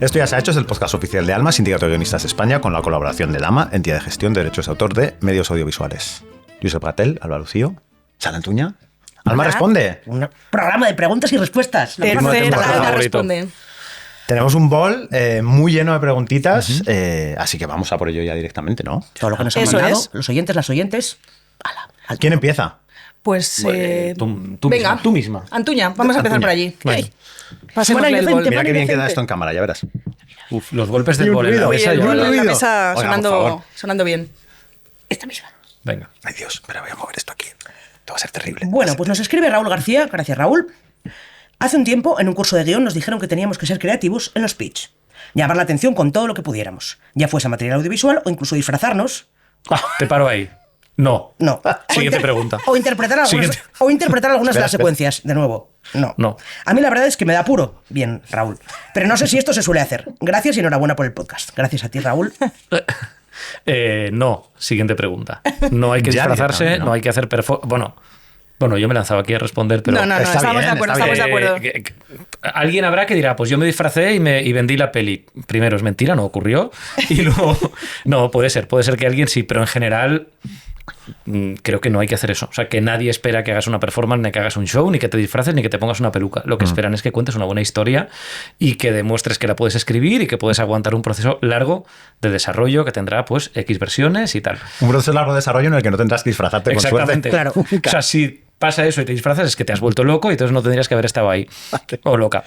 Esto ya se ha hecho, es el podcast oficial de Alma, Sindicato de Guionistas de España, con la colaboración de Dama, entidad de gestión de derechos de autor de medios audiovisuales. Josep Gatel, Alba Lucío, Sara Antuña. Alma responde. Un programa de preguntas y respuestas. Alma responde. Tenemos un bol muy lleno de preguntitas, así que vamos a por ello ya directamente, ¿no? Todo lo que nos han mandado, los oyentes, las oyentes. ¿Quién empieza? Pues tú venga, misma. Antuña, vamos a empezar Antuña. por allí. Bueno. Pasemos el bol. Mira qué bien queda esto en cámara, ya verás. Uf, los golpes del bol en la mesa. El bol en la ruido. mesa Oiga, por favor. sonando bien. Esta misma. Venga. Ay Dios, espera, voy a mover esto aquí. Esto va a ser terrible. Bueno, pues nos escribe Raúl García. Gracias, Raúl. Hace un tiempo, en un curso de guión, nos dijeron que teníamos que ser creativos en los pitch. Llamar la atención con todo lo que pudiéramos. Ya fuese material audiovisual o incluso disfrazarnos. Te paro ahí. No. No. Siguiente pregunta. O interpretar algunas de las secuencias, de nuevo. No. A mí la verdad es que me da apuro. Bien, Raúl. Pero no sé si esto se suele hacer. Gracias y enhorabuena por el podcast. Gracias a ti, Raúl. No. Siguiente pregunta. No hay que disfrazarse, no hay que hacer Bueno, yo me lanzaba aquí a responder, pero... No, estamos de acuerdo. Alguien habrá que dirá, pues yo me disfracé y vendí la peli. Primero, es mentira, no ocurrió. Y luego, no, puede ser que alguien sí, pero en general creo que no hay que hacer eso. O sea, que nadie espera que hagas una performance, ni que hagas un show, ni que te disfraces, ni que te pongas una peluca. Lo que esperan es que cuentes una buena historia y que demuestres que la puedes escribir y que puedes aguantar un proceso largo de desarrollo que tendrá, pues, X versiones y tal. Un proceso largo de desarrollo en el que no tendrás que disfrazarte con suerte. Claro. O sea, si pasa eso y te disfrazas es que te has vuelto loco y entonces no tendrías que haber estado ahí. O loca.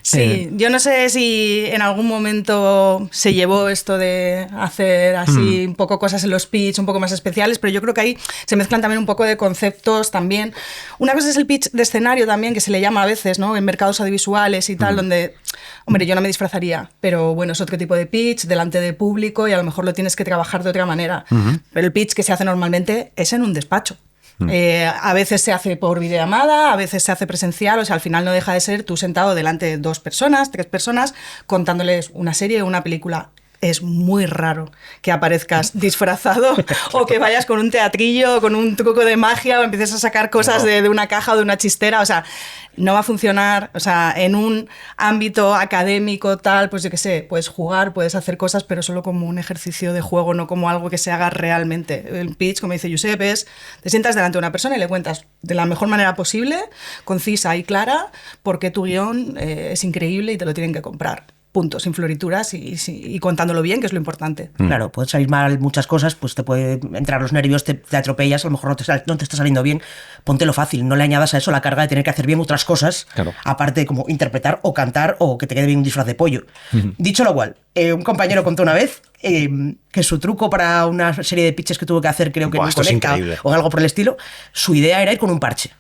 Sí, yo no sé si en algún momento se llevó esto de hacer así un poco cosas en los pitch, un poco más especiales, pero yo creo que ahí se mezclan también un poco de conceptos también. Una cosa es el pitch de escenario también, que se le llama a veces, ¿no? En mercados audiovisuales y tal, donde, hombre, yo no me disfrazaría, pero bueno, es otro tipo de pitch, delante de público y a lo mejor lo tienes que trabajar de otra manera. Pero el pitch que se hace normalmente es en un despacho. A veces se hace por videollamada, a veces se hace presencial, o sea, al final no deja de ser tú sentado delante de 2 personas, 3 personas, contándoles una serie o una película. Es muy raro que aparezcas disfrazado o que vayas con un teatrillo, con un truco de magia o empieces a sacar cosas de una caja o de una chistera. O sea, no va a funcionar. O sea, en un ámbito académico tal, pues yo qué sé, puedes jugar, puedes hacer cosas, pero solo como un ejercicio de juego, no como algo que se haga realmente. El pitch, como dice Josep, es te sientas delante de una persona y le cuentas de la mejor manera posible, concisa y clara, por qué tu guión es increíble y te lo tienen que comprar. Punto, sin florituras y contándolo bien, que es lo importante. Claro, pueden salir mal muchas cosas, pues te puede entrar los nervios, te atropellas, a lo mejor no te está saliendo bien. Póntelo fácil, no le añadas a eso la carga de tener que hacer bien otras cosas, aparte de como interpretar o cantar o que te quede bien un disfraz de pollo. Dicho lo cual, un compañero contó una vez que su truco para una serie de pitches que tuvo que hacer, creo que en un Conecta o algo por el estilo, su idea era ir con un parche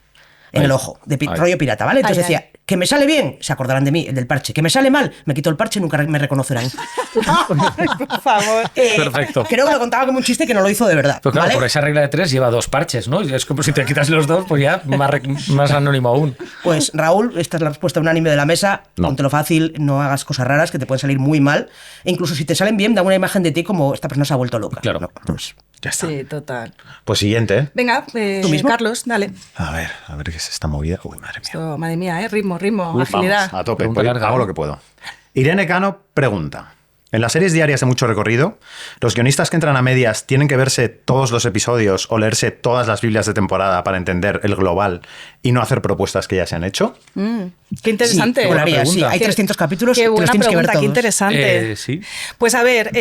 en el ojo, de rollo pirata, ¿vale? Entonces decía, que me sale bien, se acordarán de mí, el del parche. Que me sale mal, me quito el parche y nunca me reconocerán. Ay, por favor. Perfecto. Creo que lo contaba como un chiste que no lo hizo de verdad. Pero claro, ¿vale? por esa regla de 3 lleva 2 parches, ¿no? Es como si te quitas los 2, pues ya más anónimo aún. Pues Raúl, esta es la respuesta unánime de la mesa. Póntelo fácil, no hagas cosas raras que te pueden salir muy mal. E incluso si te salen bien, da una imagen de ti como esta persona se ha vuelto loca. Claro. No, pues Ya está. Sí, total. Pues siguiente, ¿eh? Venga, ¿Tú mismo? Carlos, dale. A ver qué es esta movida. Uy, madre mía. Esto, madre mía, ritmo, agilidad. Vamos, a tope, Pregunta larga, hago ¿eh? lo que puedo. Irene Cano pregunta: en las series diarias de mucho recorrido, ¿los guionistas que entran a medias tienen que verse todos los episodios o leerse todas las Biblias de temporada para entender el global y no hacer propuestas que ya se han hecho? Qué interesante. Sí, molaría, sí. Hay 300 capítulos, Qué te los buena tienes que ver pregunta, todos. qué interesante. Sí. Pues a ver,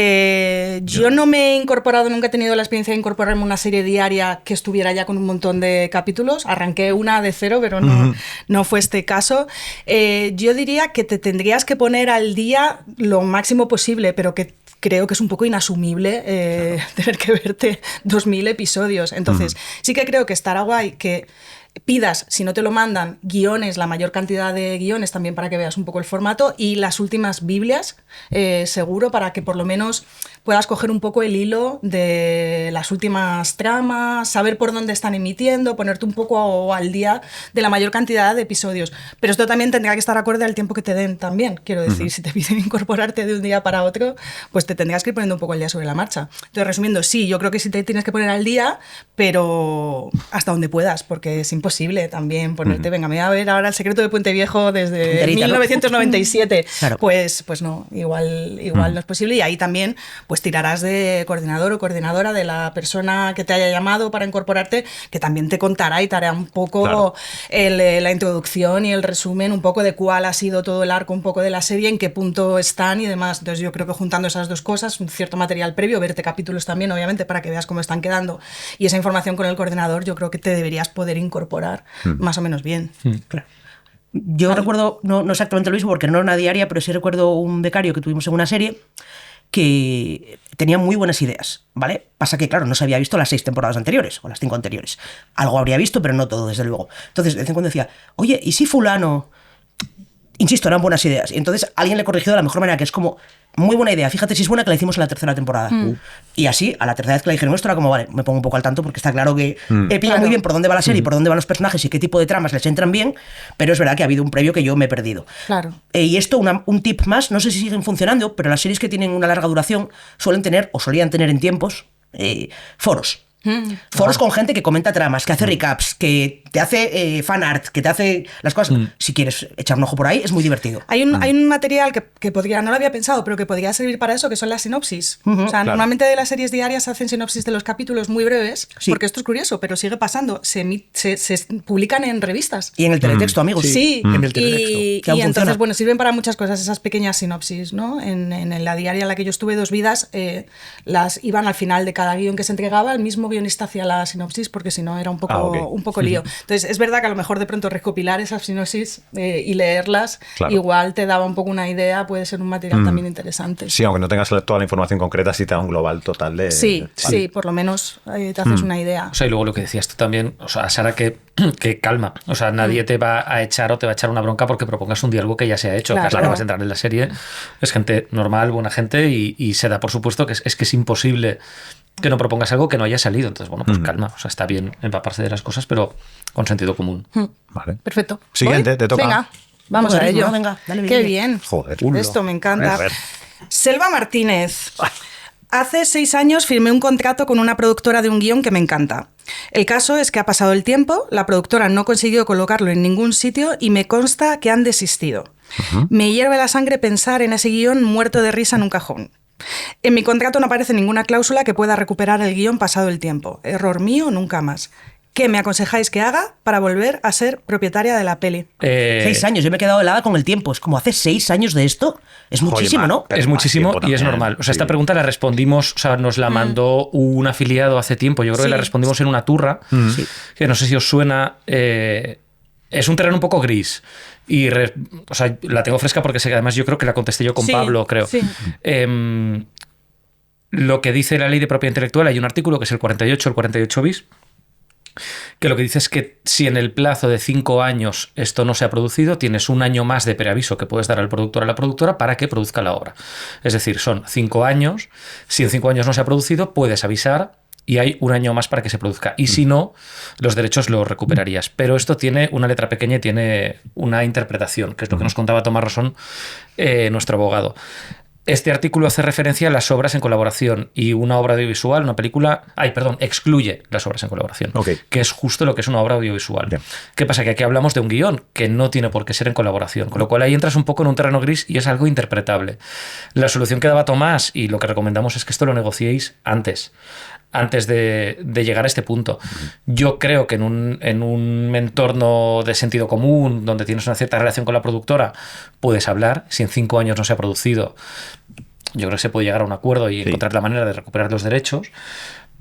yo no me he incorporado, nunca he tenido la experiencia de incorporarme a una serie diaria que estuviera ya con un montón de capítulos. Arranqué una de 0, pero no fue este caso. Yo diría que te tendrías que poner al día lo máximo posible, pero que creo que es un poco inasumible tener que verte 2000 episodios. Entonces, sí que creo que estará guay que pidas, si no te lo mandan, guiones, la mayor cantidad de guiones también para que veas un poco el formato y las últimas Biblias, seguro, para que por lo menos puedas coger un poco el hilo de las últimas tramas, saber por dónde están emitiendo, ponerte un poco al día de la mayor cantidad de episodios. Pero esto también tendrá que estar acorde al tiempo que te den también. Quiero decir, si te piden incorporarte de un día para otro, pues te tendrás que ir poniendo un poco el día sobre la marcha. Entonces, resumiendo, sí, yo creo que sí te tienes que poner al día, pero hasta donde puedas, porque es importante imposible también ponerte, venga, me voy a ver ahora El secreto de Puente Viejo desde Enterita, 1997. Claro. Pues no, igual no es posible. Y ahí también pues tirarás de coordinador o coordinadora de la persona que te haya llamado para incorporarte, que también te contará y te hará un poco la introducción y el resumen, un poco de cuál ha sido todo el arco un poco de la serie, en qué punto están y demás. Entonces yo creo que juntando esas dos cosas, un cierto material previo, verte capítulos también, obviamente, para que veas cómo están quedando, y esa información con el coordinador, yo creo que te deberías poder incorporar más o menos bien. Claro. Yo recuerdo, no exactamente lo mismo porque no era una diaria, pero sí recuerdo un becario que tuvimos en una serie que tenía muy buenas ideas, ¿vale? Pasa que, claro, no se había visto las 6 temporadas anteriores o las 5 anteriores. Algo habría visto, pero no todo, desde luego. Entonces, de vez en cuando decía, oye, ¿y si fulano...? Insisto, eran buenas ideas. Y entonces alguien le corrigió de la mejor manera, que es como, muy buena idea, fíjate si es buena, que la hicimos en la 3ª temporada. Y así, a la 3ª vez que la dijeron esto, era como, vale, me pongo un poco al tanto porque está claro que he pillado muy bien por dónde va la serie, por dónde van los personajes y qué tipo de tramas les entran bien, pero es verdad que ha habido un previo que yo me he perdido. Claro. Y esto, un tip más, no sé si siguen funcionando, pero las series que tienen una larga duración suelen tener, o solían tener en tiempos, foros. Foros con gente que comenta tramas, que hace recaps, que te hace fan art, que te hace las cosas. Si quieres echar un ojo por ahí, es muy divertido. Hay un material que podría, no lo había pensado, pero que podría servir para eso, que son las sinopsis. O sea, normalmente de las series diarias hacen sinopsis de los capítulos muy breves, porque esto es curioso, pero sigue pasando. Se publican en revistas. Y en el teletexto, amigos. Sí, en el teletexto. Y entonces, bueno, sirven para muchas cosas esas pequeñas sinopsis, ¿no? En la diaria en la que yo estuve 2 vidas, las iban al final de cada guión que se entregaba, el mismo guionista hacía la sinopsis, porque si no era un poco lío. Entonces, es verdad que a lo mejor de pronto recopilar esas sinopsis y leerlas, igual te daba un poco una idea, puede ser un material también interesante. Sí, aunque no tengas toda la información concreta, sí te da un global total de... Sí, por lo menos te haces una idea. O sea, y luego lo que decías tú también, o sea, Sara, que calma. O sea, nadie te va a echar o te va a echar una bronca porque propongas un diálogo que ya se ha hecho. Claro. Que vas a entrar en la serie. Es gente normal, buena gente, y se da por supuesto que es que es imposible que no propongas algo que no haya salido. Entonces, bueno, pues calma. O sea, está bien empaparse de las cosas, pero con sentido común. Vale. Perfecto. Siguiente, te toca. Venga, vamos a ello. Venga, dale, Qué bien. Joder. Esto me encanta. A ver. Selva Martínez. Hace 6 años firmé un contrato con una productora de un guión que me encanta. El caso es que ha pasado el tiempo, la productora no consiguió colocarlo en ningún sitio y me consta que han desistido. Me hierve la sangre pensar en ese guión muerto de risa en un cajón. En mi contrato no aparece ninguna cláusula que pueda recuperar el guión pasado el tiempo. Error mío, nunca más. ¿Qué me aconsejáis que haga para volver a ser propietaria de la peli? 6 años, yo me he quedado helada con el tiempo. Es como hace 6 años de esto. Es muchísimo, ¿no? Es muchísimo y es normal. O sea, esta pregunta la respondimos, o sea, nos la mandó un afiliado hace tiempo. Yo creo que la respondimos en una turra, que no sé si os suena. Es un terreno un poco gris. Y o sea, la tengo fresca porque sé que además yo creo que la contesté yo con Pablo, creo. Sí. Lo que dice la ley de propiedad intelectual, hay un artículo que es el 48 bis, que lo que dice es que si en el plazo de 5 años esto no se ha producido, tienes un año más de preaviso que puedes dar al productor o a la productora para que produzca la obra. Es decir, son 5 años. Si en 5 años no se ha producido, puedes avisar y hay un año más para que se produzca. Y si no, los derechos los recuperarías. Pero esto tiene una letra pequeña y tiene una interpretación, que es lo que nos contaba Tomás Rosón, nuestro abogado. Este artículo hace referencia a las obras en colaboración y una obra audiovisual, una película... excluye las obras en colaboración, que es justo lo que es una obra audiovisual. Bien. ¿Qué pasa? Que aquí hablamos de un guión que no tiene por qué ser en colaboración, con lo cual ahí entras un poco en un terreno gris y es algo interpretable. La solución que daba Tomás, y lo que recomendamos es que esto lo negociéis antes de llegar a este punto. Yo creo que en un entorno de sentido común, donde tienes una cierta relación con la productora, puedes hablar. Si en 5 años no se ha producido, yo creo que se puede llegar a un acuerdo y encontrar la manera de recuperar los derechos.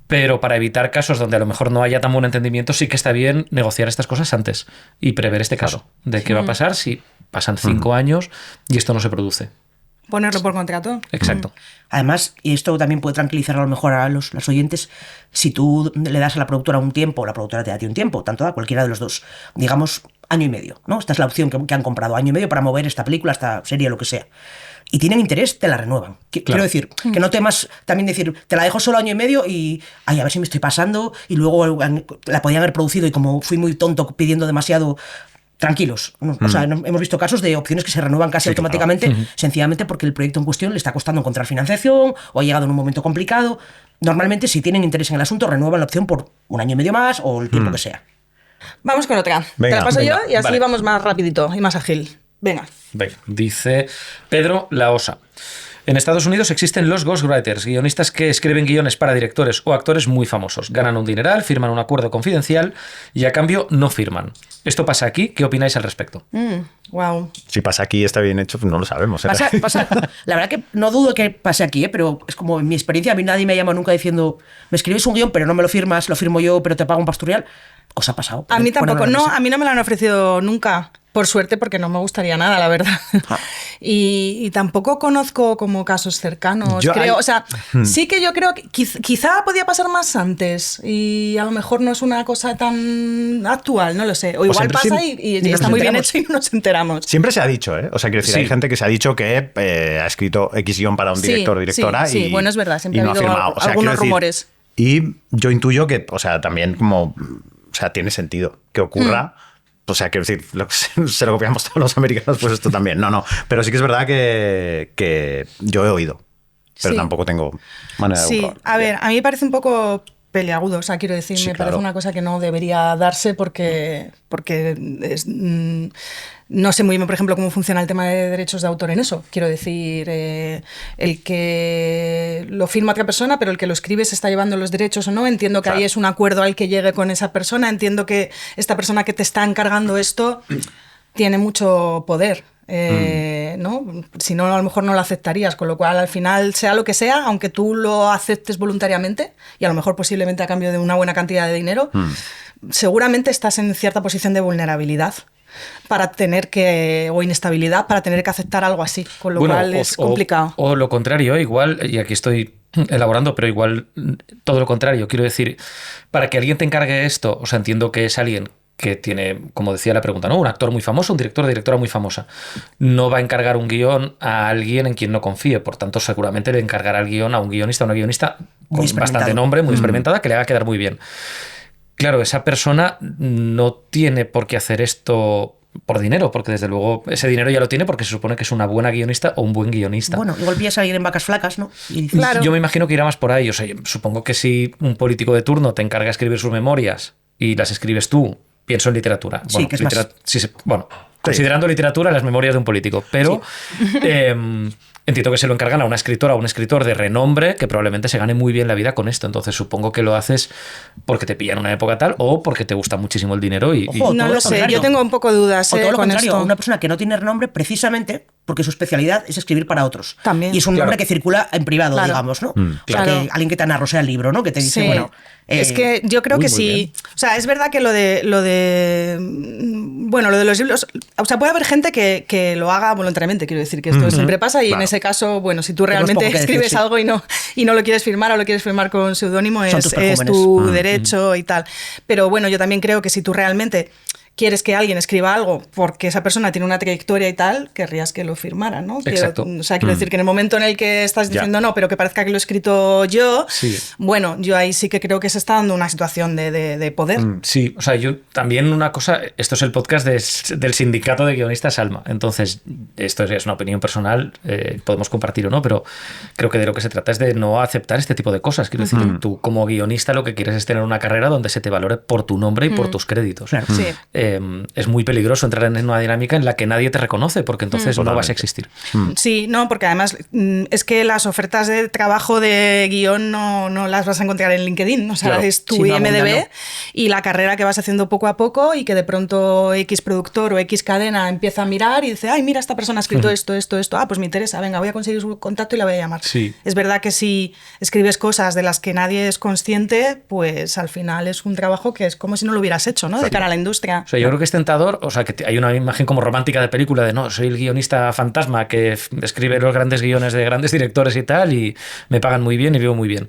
Pero para evitar casos donde a lo mejor no haya tan buen entendimiento, sí que está bien negociar estas cosas antes y prever este caso de qué va a pasar si pasan 5 años y esto no se produce. Ponerlo por contrato. Exacto. Además, y esto también puede tranquilizar a lo mejor a los oyentes, si tú le das a la productora un tiempo, la productora te da a ti un tiempo, tanto a cualquiera de los dos, digamos, 1 año y medio, ¿no? Esta es la opción que han comprado, 1 año y medio para mover esta película, esta serie, lo que sea. Y tienen interés, te la renuevan. Quiero decir, que no temas también decir, te la dejo solo 1 año y medio y, a ver si me estoy pasando, y luego la podían haber producido y como fui muy tonto pidiendo demasiado... Tranquilos. O sea, hemos visto casos de opciones que se renuevan casi automáticamente, sencillamente porque el proyecto en cuestión le está costando encontrar financiación o ha llegado en un momento complicado. Normalmente, si tienen interés en el asunto, renuevan la opción por 1 año y medio más o el tiempo que sea. Vamos con otra. Venga, Te la paso venga, yo y así vale. vamos más rapidito y más ágil. Venga. Venga, dice Pedro Laosa. En Estados Unidos existen los ghostwriters, guionistas que escriben guiones para directores o actores muy famosos. Ganan un dineral, firman un acuerdo confidencial y a cambio no firman. ¿Esto pasa aquí? ¿Qué opináis al respecto? Wow. Si pasa aquí y está bien hecho, pues no lo sabemos. La verdad que no dudo que pase aquí, pero es como en mi experiencia, a mí nadie me llama nunca diciendo, me escribes un guión, pero no me lo firmas, lo firmo yo, pero te pago un pastorial. Os ha pasado. A mí tampoco, Ponerme no, la a mí no me lo han ofrecido nunca. Por suerte, porque no me gustaría nada, la verdad. Y tampoco conozco como casos cercanos. O sea, sí que yo creo que quizá podía pasar más antes y a lo mejor no es una cosa tan actual, no lo sé. O igual pasa y está muy bien hecho y no nos enteramos. Siempre se ha dicho, ¿eh? O sea, quiero decir, hay gente que se ha dicho que ha escrito X guión para un director o directora sí, y bueno, es verdad, siempre y ha no habido firmado. O sea, algunos quiero decir, rumores. Y yo intuyo que, o sea, también como, o sea, tiene sentido que ocurra. O sea, quiero decir, se lo copiamos todos los americanos, pues esto también. No. Pero sí que es verdad que yo he oído. Pero tampoco tengo manera de Sí, a ver, a mí me parece un poco peliagudo, o sea, quiero decir, Sí, me claro. parece una cosa que no debería darse porque no sé muy bien, por ejemplo, cómo funciona el tema de derechos de autor en eso. Quiero decir, el que lo firma otra persona, pero el que lo escribe se está llevando los derechos o no. Entiendo que ahí es un acuerdo al que llegue con esa persona. Entiendo que esta persona que te está encargando esto tiene mucho poder. ¿No? Si no, a lo mejor no lo aceptarías, con lo cual al final, sea lo que sea, aunque tú lo aceptes voluntariamente y a lo mejor posiblemente a cambio de una buena cantidad de dinero, seguramente estás en cierta posición de vulnerabilidad para tener que, o inestabilidad para tener que aceptar algo así, con lo cual es complicado. O lo contrario, igual, y aquí estoy elaborando, pero igual todo lo contrario, quiero decir, para que alguien te encargue esto, o sea, entiendo que es alguien que tiene, como decía la pregunta, ¿no? Un actor muy famoso, un director o directora muy famosa. No va a encargar un guión a alguien en quien no confíe, por tanto, seguramente le encargará el guión a un guionista o una guionista con bastante nombre, muy experimentada, que le va a quedar muy bien. Claro, esa persona no tiene por qué hacer esto por dinero, porque desde luego ese dinero ya lo tiene porque se supone que es una buena guionista o un buen guionista. Bueno, igual pillas a alguien en vacas flacas, ¿no? Y dices, Claro. Yo me imagino que irá más por ahí. O sea, supongo que si un político de turno te encarga de escribir sus memorias y las escribes tú, pienso en literatura. Sí, Bueno, que es más... considerando literatura las memorias de un político, pero entiendo que se lo encargan a una escritora o un escritor de renombre que probablemente se gane muy bien la vida con esto. Entonces supongo que lo haces porque te pilla en una época tal o porque te gusta muchísimo el dinero y... Ojo, No todo lo lo sé, contrario. yo tengo un poco de dudas O todo lo con contrario, esto. una persona que no tiene renombre precisamente porque su especialidad es escribir para otros. También. Y es un nombre que circula en privado, Claro. digamos, ¿no? Claro. O sea, que alguien que te narrosea el libro, ¿no? Que te dice, Sí. bueno... Es que yo creo que sí. O sea, es verdad que lo de los libros. O sea, puede haber gente que lo haga voluntariamente, quiero decir, que esto siempre pasa. Y en ese caso, bueno, si tú realmente poco que decir, escribes sí. algo y no lo quieres firmar o lo quieres firmar con seudónimo, Son es tus perjúmenes. tu derecho y tal. Pero bueno, yo también creo que si tú realmente quieres que alguien escriba algo porque esa persona tiene una trayectoria y tal, querrías que lo firmara, ¿no? Exacto. Quiero decir que en el momento en el que estás diciendo no, pero que parezca que lo he escrito yo, Sí. bueno, yo ahí sí que creo que se está dando una situación de poder. Sí, o sea, yo también una cosa, esto es el podcast del sindicato de guionistas Alma, entonces esto es una opinión personal, podemos compartir o no, pero creo que de lo que se trata es de no aceptar este tipo de cosas. Quiero decir, tú como guionista lo que quieres es tener una carrera donde se te valore por tu nombre y por tus créditos. Claro. Sí. Es muy peligroso entrar en una dinámica en la que nadie te reconoce, porque entonces no vas a existir. Sí, no, porque además es que las ofertas de trabajo de guión no las vas a encontrar en LinkedIn, o sea, Claro. es tu Sí, no, IMDb abunda, no. y la carrera que vas haciendo poco a poco y que de pronto X productor o X cadena empieza a mirar y dice, ay, mira, esta persona ha escrito esto, pues me interesa, venga, voy a conseguir su contacto y la voy a llamar. Sí. Es verdad que si escribes cosas de las que nadie es consciente, pues al final es un trabajo que es como si no lo hubieras hecho, ¿no? De cara a la industria. O sea, yo creo que es tentador, o sea, que hay una imagen como romántica de película de no, soy el guionista fantasma que escribe los grandes guiones de grandes directores y tal, y me pagan muy bien y vivo muy bien.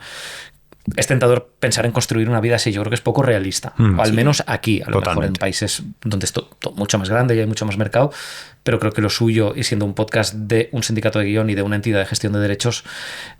Es tentador pensar en construir una vida así, yo creo que es poco realista, o al menos aquí, a lo mejor en países donde es mucho más grande y hay mucho más mercado, pero creo que lo suyo, y siendo un podcast de un sindicato de guión y de una entidad de gestión de derechos,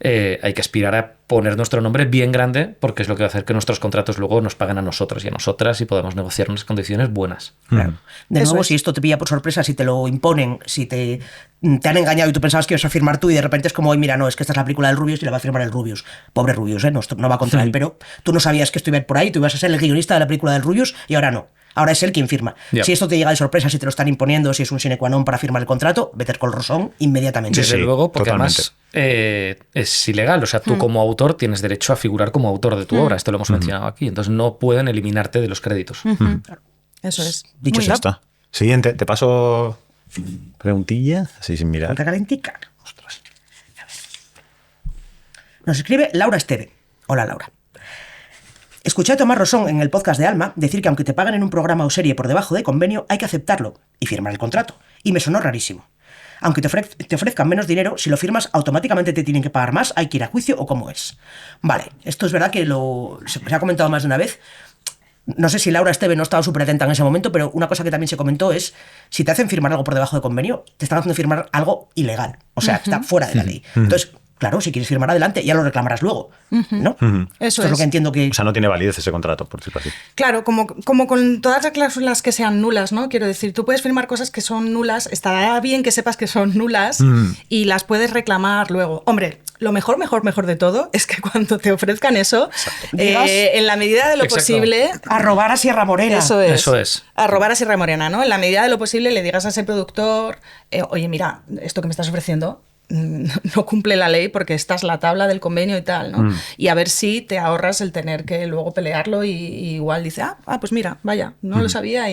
hay que aspirar a poner nuestro nombre bien grande, porque es lo que va a hacer que nuestros contratos luego nos paguen a nosotros y a nosotras y podamos negociar unas condiciones buenas. Claro. De Eso nuevo, es. si esto te pilla por sorpresa, si te lo imponen, si te han engañado y tú pensabas que ibas a firmar tú y de repente es como, "Oye, mira, no, es que esta es la película del Rubius y la va a firmar el Rubius". Pobre Rubius, ¿eh? No va contra él, pero tú no sabías que esto iba a ir por ahí, tú ibas a ser el guionista de la película del Rubius y ahora no. Ahora es él quien firma. Ya. Si esto te llega de sorpresa, si te lo están imponiendo, si es un sine qua non para firmar el contrato, Better Call Saul inmediatamente. Desde luego, porque totalmente. además es ilegal. O sea, tú como autor tienes derecho a figurar como autor de tu obra. Esto lo hemos mencionado aquí. Entonces no pueden eliminarte de los créditos. Eso es. Dicho Ya está. Siguiente, te paso preguntilla, así sin mirar. Pregunta calentica. Ostras. A ver. Nos escribe Laura Esteve. Hola, Laura. Escuché a Tomás Rosón en el podcast de Alma decir que aunque te paguen en un programa o serie por debajo de convenio, hay que aceptarlo y firmar el contrato. Y me sonó rarísimo. Aunque te ofrezcan menos dinero, si lo firmas, automáticamente te tienen que pagar más, hay que ir a juicio o cómo es. Vale, esto es verdad que se ha comentado más de una vez. No sé si Laura Esteve no estaba súper atenta en ese momento, pero una cosa que también se comentó es, si te hacen firmar algo por debajo de convenio, te están haciendo firmar algo ilegal. O sea, está fuera de la ley. Entonces, claro, si quieres firmar adelante, ya lo reclamarás luego, ¿no? Eso Esto es lo que entiendo que... O sea, no tiene validez ese contrato, por decirlo así. Claro, como con todas las cláusulas que sean nulas, ¿no? Quiero decir, tú puedes firmar cosas que son nulas, estará bien que sepas que son nulas y las puedes reclamar luego. Hombre, lo mejor de todo es que cuando te ofrezcan eso, en la medida de lo posible... A robar a Sierra Morena. Eso es. Eso es. A robar a Sierra Morena, ¿no? En la medida de lo posible le digas a ese productor, oye, mira, esto que me estás ofreciendo no cumple la ley porque esta es la tabla del convenio y tal, ¿no? Y a ver si te ahorras el tener que luego pelearlo y igual dice, pues mira, vaya, no lo sabía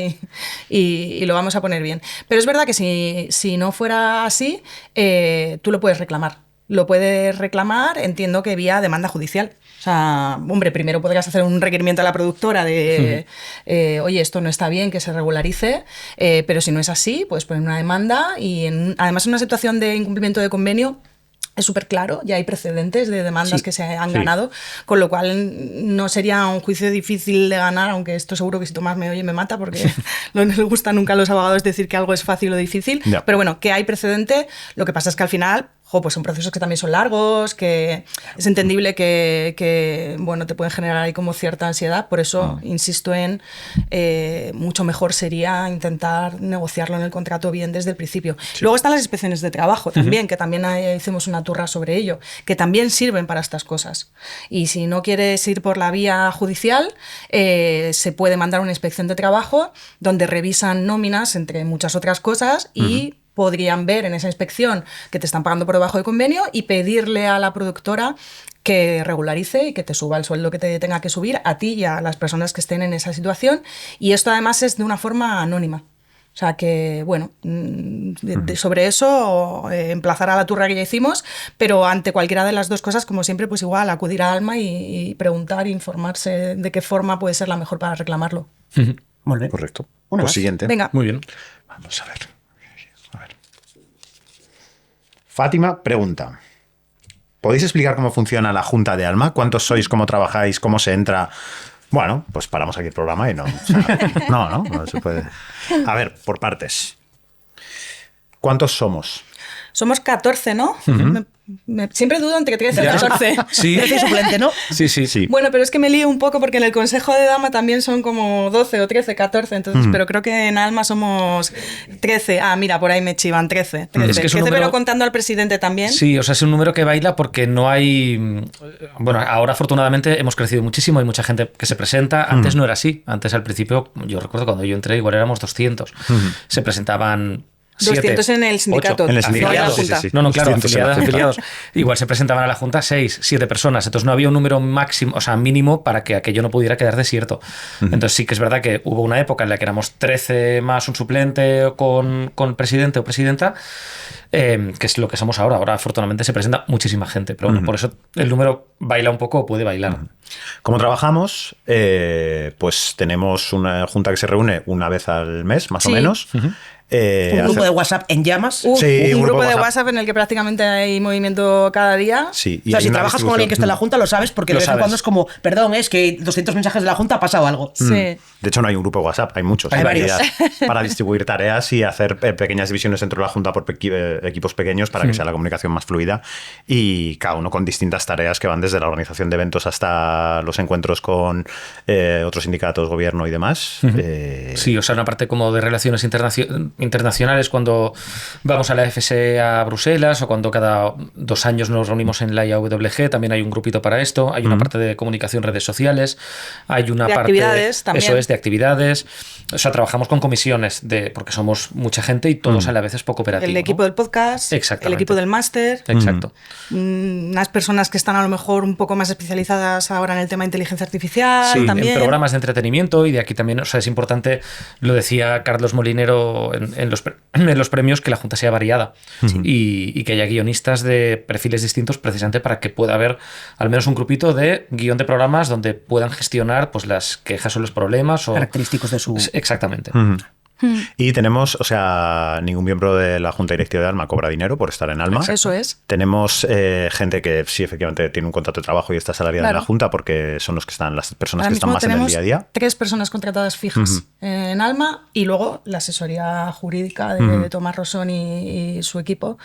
y lo vamos a poner bien. Pero es verdad que si no fuera así, tú lo puedes reclamar. Lo puedes reclamar, entiendo que vía demanda judicial. O sea, hombre, primero podrías hacer un requerimiento a la productora de, oye, esto no está bien, que se regularice, pero si no es así, puedes poner una demanda y además en una situación de incumplimiento de convenio es súper claro, ya hay precedentes de demandas que se han ganado, con lo cual no sería un juicio difícil de ganar, aunque esto seguro que si Tomás me oye me mata, porque no les gusta nunca a los abogados decir que algo es fácil o difícil, pero bueno, que hay precedente, lo que pasa es que al final... pues son procesos que también son largos, que es entendible que bueno, te pueden generar ahí como cierta ansiedad, por eso insisto en mucho mejor sería intentar negociarlo en el contrato bien desde el principio. Luego están las inspecciones de trabajo también, que también hicimos una turra sobre ello, que también sirven para estas cosas. Y si no quieres ir por la vía judicial, se puede mandar una inspección de trabajo donde revisan nóminas, entre muchas otras cosas, y podrían ver en esa inspección que te están pagando por debajo de convenio y pedirle a la productora que regularice y que te suba el sueldo que te tenga que subir a ti y a las personas que estén en esa situación. Y esto además es de una forma anónima. O sea que, bueno, sobre eso emplazar a la turra que ya hicimos, pero ante cualquiera de las dos cosas, como siempre, pues igual acudir a Alma y preguntar, informarse de qué forma puede ser la mejor para reclamarlo. Muy bien. Correcto. Una Pues más. siguiente. Venga. Muy bien. Vamos a ver. Fátima pregunta. ¿Podéis explicar cómo funciona la Junta de Alma? ¿Cuántos sois? ¿Cómo trabajáis? ¿Cómo se entra? Bueno, pues paramos aquí el programa y no. O sea, no se puede. A ver, por partes. ¿Cuántos somos? Somos 14, ¿no? Siempre dudo entre 13 y 14. Sí. 13 suplente, ¿no? Sí. Bueno, pero es que me lío un poco porque en el Consejo de Dama también son como 12 o 13, 14, entonces, pero creo que en Alma somos 13. Mira, por ahí me chivan, 13. 13, Es que es un 13 número... pero contando al presidente también. Sí, o sea, es un número que baila porque no hay... Bueno, ahora afortunadamente hemos crecido muchísimo, hay mucha gente que se presenta. Antes no era así. Antes al principio, yo recuerdo cuando yo entré, igual éramos 200. Se presentaban... 200 en el sindicato. 8, en el sindicato, no en la sí, Junta. sí. No, claro, 200 en la Junta. afiliados. Igual se presentaban a la Junta 6, 7 personas. Entonces no había un número máximo, o sea, mínimo para que aquello no pudiera quedar desierto. Entonces sí que es verdad que hubo una época en la que éramos 13 más un suplente con presidente o presidenta, que es lo que somos ahora. Ahora afortunadamente se presenta muchísima gente, pero bueno, por eso el número baila un poco o puede bailar. ¿Cómo trabajamos? Pues tenemos una junta que se reúne una vez al mes, más o menos. Un grupo de WhatsApp en llamas. Sí, un grupo de WhatsApp en el que prácticamente hay movimiento cada día. Sí, O sea, si trabajas con alguien que está en la Junta, lo sabes, porque Lo de vez en sabes. cuando es como, perdón, es que 200 mensajes de la Junta ha pasado algo. Sí. De hecho, no hay un grupo de WhatsApp, hay muchos. Hay en varios. realidad, para distribuir tareas y hacer pequeñas divisiones dentro de la Junta por equipos pequeños para que sea la comunicación más fluida y cada uno con distintas tareas que van desde la organización de eventos hasta los encuentros con otros sindicatos, gobierno y demás. Sí, o sea, una parte como de relaciones internacionales cuando vamos a la FSE a Bruselas o cuando cada 2 años nos reunimos en la IAWG, también hay un grupito para esto, hay una parte de comunicación, redes sociales, hay una de parte... actividades también. Eso es, de actividades. O sea, trabajamos con comisiones, porque somos mucha gente y todos a la vez es poco operativo. El equipo del podcast, el equipo del máster. Exacto. Unas personas que están a lo mejor un poco más especializadas ahora en el tema de inteligencia artificial. Sí, también. En programas de entretenimiento, y de aquí también, o sea, es importante, lo decía Carlos Molinero en los premios, que la Junta sea variada y que haya guionistas de perfiles distintos precisamente para que pueda haber al menos un grupito de guión de programas donde puedan gestionar pues las quejas o los problemas o característicos de su... Exactamente. Y tenemos, o sea, ningún miembro de la Junta Directiva de Alma cobra dinero por estar en Alma. Eso es. Tenemos gente que sí, efectivamente, tiene un contrato de trabajo y está salariada en la Junta porque son los que están, las personas que están más en el día a día. 3 personas contratadas fijas en Alma y luego la asesoría jurídica de Tomás Rosón y su equipo,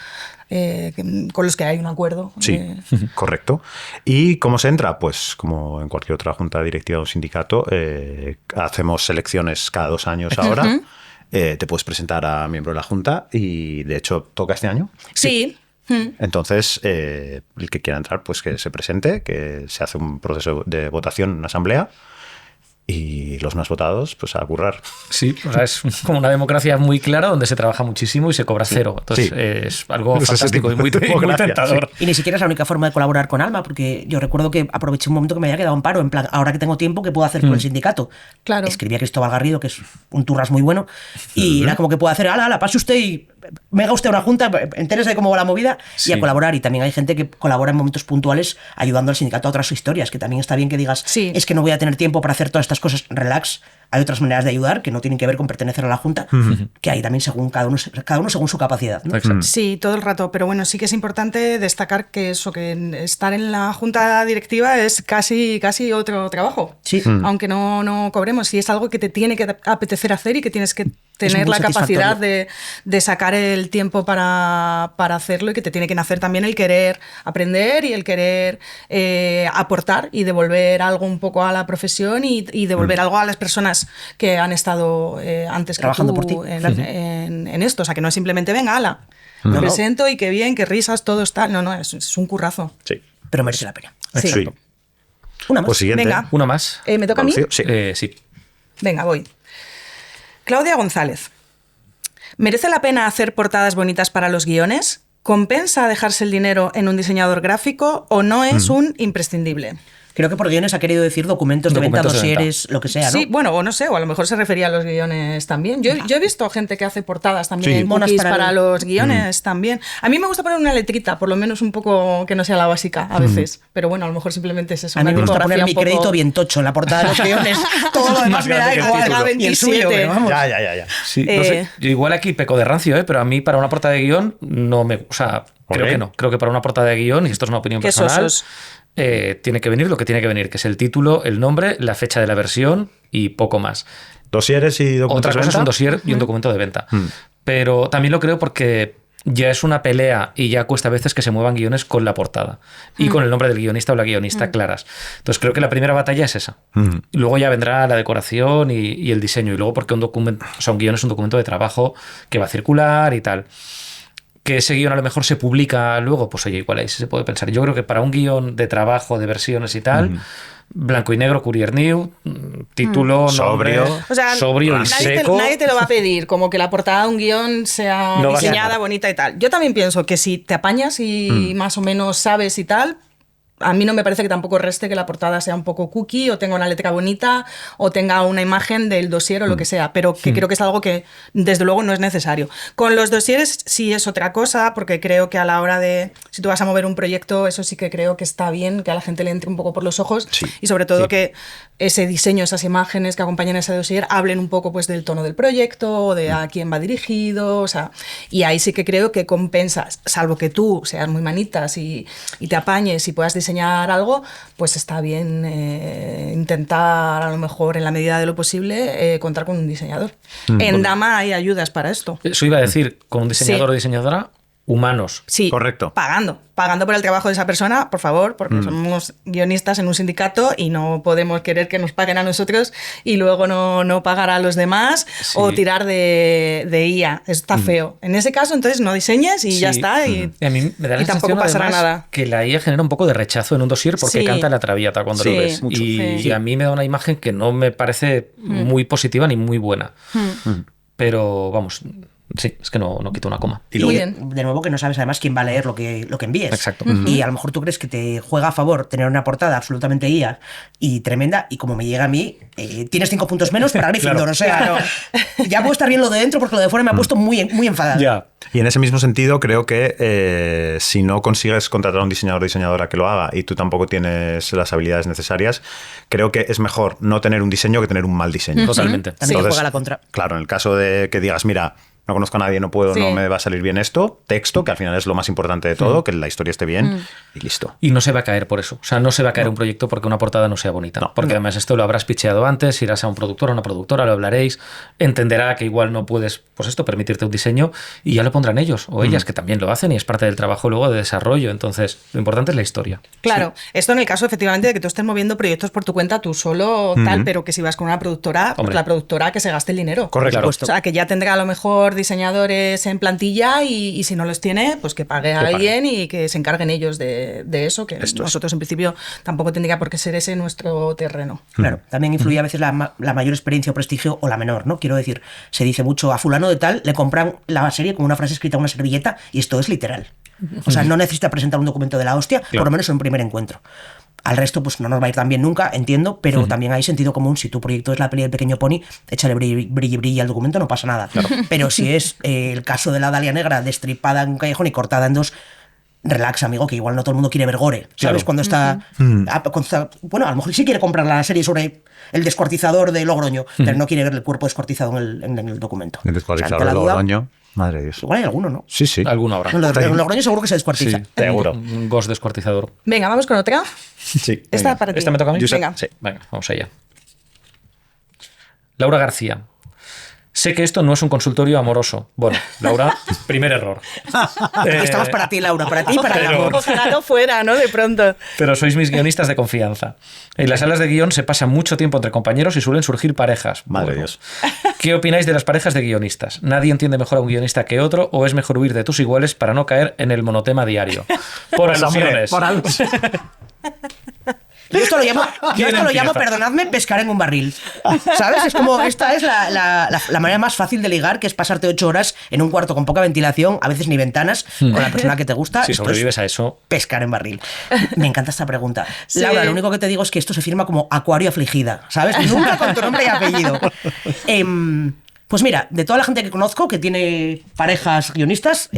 con los que hay un acuerdo. Sí, correcto. ¿Y cómo se entra? Pues como en cualquier otra junta directiva o sindicato, hacemos selecciones cada 2 años ahora. Te puedes presentar a miembro de la junta y de hecho toca este año. Sí. Entonces, el que quiera entrar, pues que se presente, que se hace un proceso de votación en asamblea. Y los más votados, pues a currar. Sí, o sea, es como una democracia muy clara donde se trabaja muchísimo y se cobra cero. Entonces es algo fantástico y muy tentador. Y ni siquiera es la única forma de colaborar con Alma, porque yo recuerdo que aproveché un momento que me había quedado en paro, en plan, ahora que tengo tiempo, ¿qué puedo hacer por el sindicato? Claro. Escribí a Cristóbal Garrido, que es un turras muy bueno, y era como que puedo hacer, ala, pase usted y me haga usted una junta, entérese de cómo va la movida y a colaborar. Y también hay gente que colabora en momentos puntuales ayudando al sindicato a otras historias, que también está bien que digas, es que no voy a tener tiempo para hacer todas estas cosas, relax. Hay otras maneras de ayudar que no tienen que ver con pertenecer a la Junta, que hay también según cada uno según su capacidad, ¿no? Sí, todo el rato, pero bueno, sí que es importante destacar que eso, que estar en la Junta Directiva es casi otro trabajo. Sí. Aunque no cobremos, y es algo que te tiene que apetecer hacer y que tienes que tener la capacidad de sacar el tiempo para hacerlo, y que te tiene que nacer también el querer aprender y el querer aportar y devolver algo un poco a la profesión y devolver algo a las personas que han estado antes trabajando que tú por ti en esto. O sea, que no es simplemente, venga, ala, me presento y qué bien, qué risas, todo está. No, es un currazo. Sí. Pero merece la pena. Sí. Sí. Una más. Pues siguiente. Venga. Una más. ¿Me toca a mí? Sí. Sí. Venga, voy. Claudia González. ¿Merece la pena hacer portadas bonitas para los guiones? ¿Compensa dejarse el dinero en un diseñador gráfico o no es un imprescindible? Creo que por guiones ha querido decir documentos de venta, dosieres, lo que sea, ¿no? Sí, bueno, o no sé, o a lo mejor se refería a los guiones también. Yo he visto gente que hace portadas también, cookies para los guiones también. A mí me gusta poner una letrita, por lo menos un poco que no sea la básica a veces, pero bueno, a lo mejor simplemente es eso. A mí me gusta poner mi crédito bien tocho en la portada de los guiones. Todo lo demás me da igual. Y el suyo, pero vamos. Ya. Sí, no sé, yo igual aquí peco de rancio, pero a mí para una portada de guión no me... O sea, creo que no. Creo que para una portada de guión, y esto es una opinión personal... tiene que venir lo que tiene que venir, que es el título, el nombre, la fecha de la versión y poco más. ¿Dosieres y documentos Otra cosa es un dossier y un documento de venta. Pero también lo creo porque ya es una pelea y ya cuesta a veces que se muevan guiones con la portada y con el nombre del guionista o la guionista claras. Entonces creo que la primera batalla es esa. Y luego ya vendrá la decoración y el diseño. Y luego porque un guion es un documento de trabajo que va a circular y tal. Que ese guión a lo mejor se publica luego, pues oye, igual ahí se puede pensar. Yo creo que para un guión de trabajo, de versiones y tal, blanco y negro, Courier New, título, sobrio, o sea, sobrio y seco. Nadie te lo va a pedir, como que la portada de un guión sea diseñada, bonita y tal. Yo también pienso que si te apañas y más o menos sabes y tal, a mí no me parece que tampoco reste que la portada sea un poco cookie o tenga una letra bonita o tenga una imagen del dossier o lo que sea, pero que creo que es algo que desde luego no es necesario. Con los dossieres sí es otra cosa, porque creo que a la hora de, si tú vas a mover un proyecto, eso sí que creo que está bien, que a la gente le entre un poco por los ojos y sobre todo que ese diseño, esas imágenes que acompañan a ese dossier hablen un poco pues del tono del proyecto o de a quién va dirigido, o sea, y ahí sí que creo que compensas, salvo que tú seas muy manitas y te apañes y puedas diseñar algo, pues está bien intentar a lo mejor en la medida de lo posible contar con un diseñador. En Dama hay ayudas para esto. Eso iba a decir, con un diseñador o diseñadora humanos. Sí, correcto. Pagando por el trabajo de esa persona, por favor, porque somos guionistas en un sindicato y no podemos querer que nos paguen a nosotros y luego no pagar a los demás o tirar de IA. Está feo. En ese caso, entonces no diseñes y ya está. Y a mí me da la tampoco pasará nada. Que la IA genera un poco de rechazo en un dossier porque canta la traviata cuando lo ves. Y a mí me da una imagen que no me parece muy positiva ni muy buena. Pero vamos... Sí, es que no quito una coma. Y de nuevo que no sabes además quién va a leer lo que envíes. Exacto. Y a lo mejor tú crees que te juega a favor tener una portada absolutamente IA y tremenda, y como me llega a mí, tienes 5 puntos menos para Gryffindor. Claro. O sea, ya puedo estar bien lo de dentro porque lo de fuera me ha puesto muy enfadado. Ya. Y en ese mismo sentido, creo que si no consigues contratar a un diseñador o diseñadora que lo haga y tú tampoco tienes las habilidades necesarias, creo que es mejor no tener un diseño que tener un mal diseño. Totalmente. También juega la contra. Claro, en el caso de que digas, mira, no conozco a nadie, no puedo, no me va a salir bien esto, texto, que al final es lo más importante de todo, que la historia esté bien y listo. Y no se va a caer por eso. O sea, no se va a caer un proyecto porque una portada no sea bonita. No. Porque además esto lo habrás pitcheado antes, irás a un productor o una productora, lo hablaréis, entenderá que igual no puedes, pues esto, permitirte un diseño y ya lo pondrán ellos o ellas, que también lo hacen y es parte del trabajo luego de desarrollo. Entonces, lo importante es la historia. Claro, esto en el caso efectivamente de que tú estés moviendo proyectos por tu cuenta tú solo, tal, pero que si vas con una productora, pues la productora que se gaste el dinero. Correcto. O sea, que ya tendrá a lo mejor diseñadores en plantilla y si no los tiene, pues que pague a alguien y que se encarguen ellos de eso, que nosotros en principio tampoco tendría por qué ser ese nuestro terreno. Claro, también influye a veces la mayor experiencia o prestigio o la menor, ¿no? Quiero decir, se dice mucho a fulano de tal, le compran la serie con una frase escrita en una servilleta y esto es literal. O sea, no necesita presentar un documento de la hostia, por lo menos en un primer encuentro. Al resto, pues no nos va a ir tan bien nunca, entiendo, pero también hay sentido común. Si tu proyecto es la peli del Pequeño Pony, échale brilli al documento, no pasa nada. Claro. Pero si es el caso de la Dalia Negra destripada en un callejón y cortada en dos, relax, amigo, que igual no todo el mundo quiere ver gore, ¿sabes? Claro. Cuando está... bueno, a lo mejor sí quiere comprar la serie sobre el descuartizador de Logroño, pero no quiere ver el cuerpo descuartizado en el documento. El descuartizador de Logroño... Madre de Dios. Igual hay alguno, ¿no? Sí. Alguno habrá. En Logroño seguro que se descuartiza. Sí, seguro. Un ghost descuartizador. Venga, vamos con otra. Sí. Esta para ti. ¿Esta me toca a mí? Venga. Sí. Venga, vamos allá. Laura García. Sé que esto no es un consultorio amoroso. Bueno, Laura, primer error. Estamos para ti, Laura, para ti y para el amor. Ojalá no fuera, ¿no? De pronto. Pero sois mis guionistas de confianza. En las salas de guión se pasa mucho tiempo entre compañeros y suelen surgir parejas. Madre de Dios. ¿Qué opináis de las parejas de guionistas? ¿Nadie entiende mejor a un guionista que otro o es mejor huir de tus iguales para no caer en el monotema diario? Por alusiones. Yo esto lo llamo, perdonadme, pescar en un barril. ¿Sabes? Es como, esta es la manera más fácil de ligar, que es pasarte 8 horas en un cuarto con poca ventilación, a veces ni ventanas, con la persona que te gusta. Si sobrevives a eso... Pescar en barril. Me encanta esta pregunta. Sí. Laura, lo único que te digo es que esto se firma como Acuario afligida, ¿sabes? Nunca con tu nombre y apellido. Pues mira, de toda la gente que conozco que tiene parejas guionistas...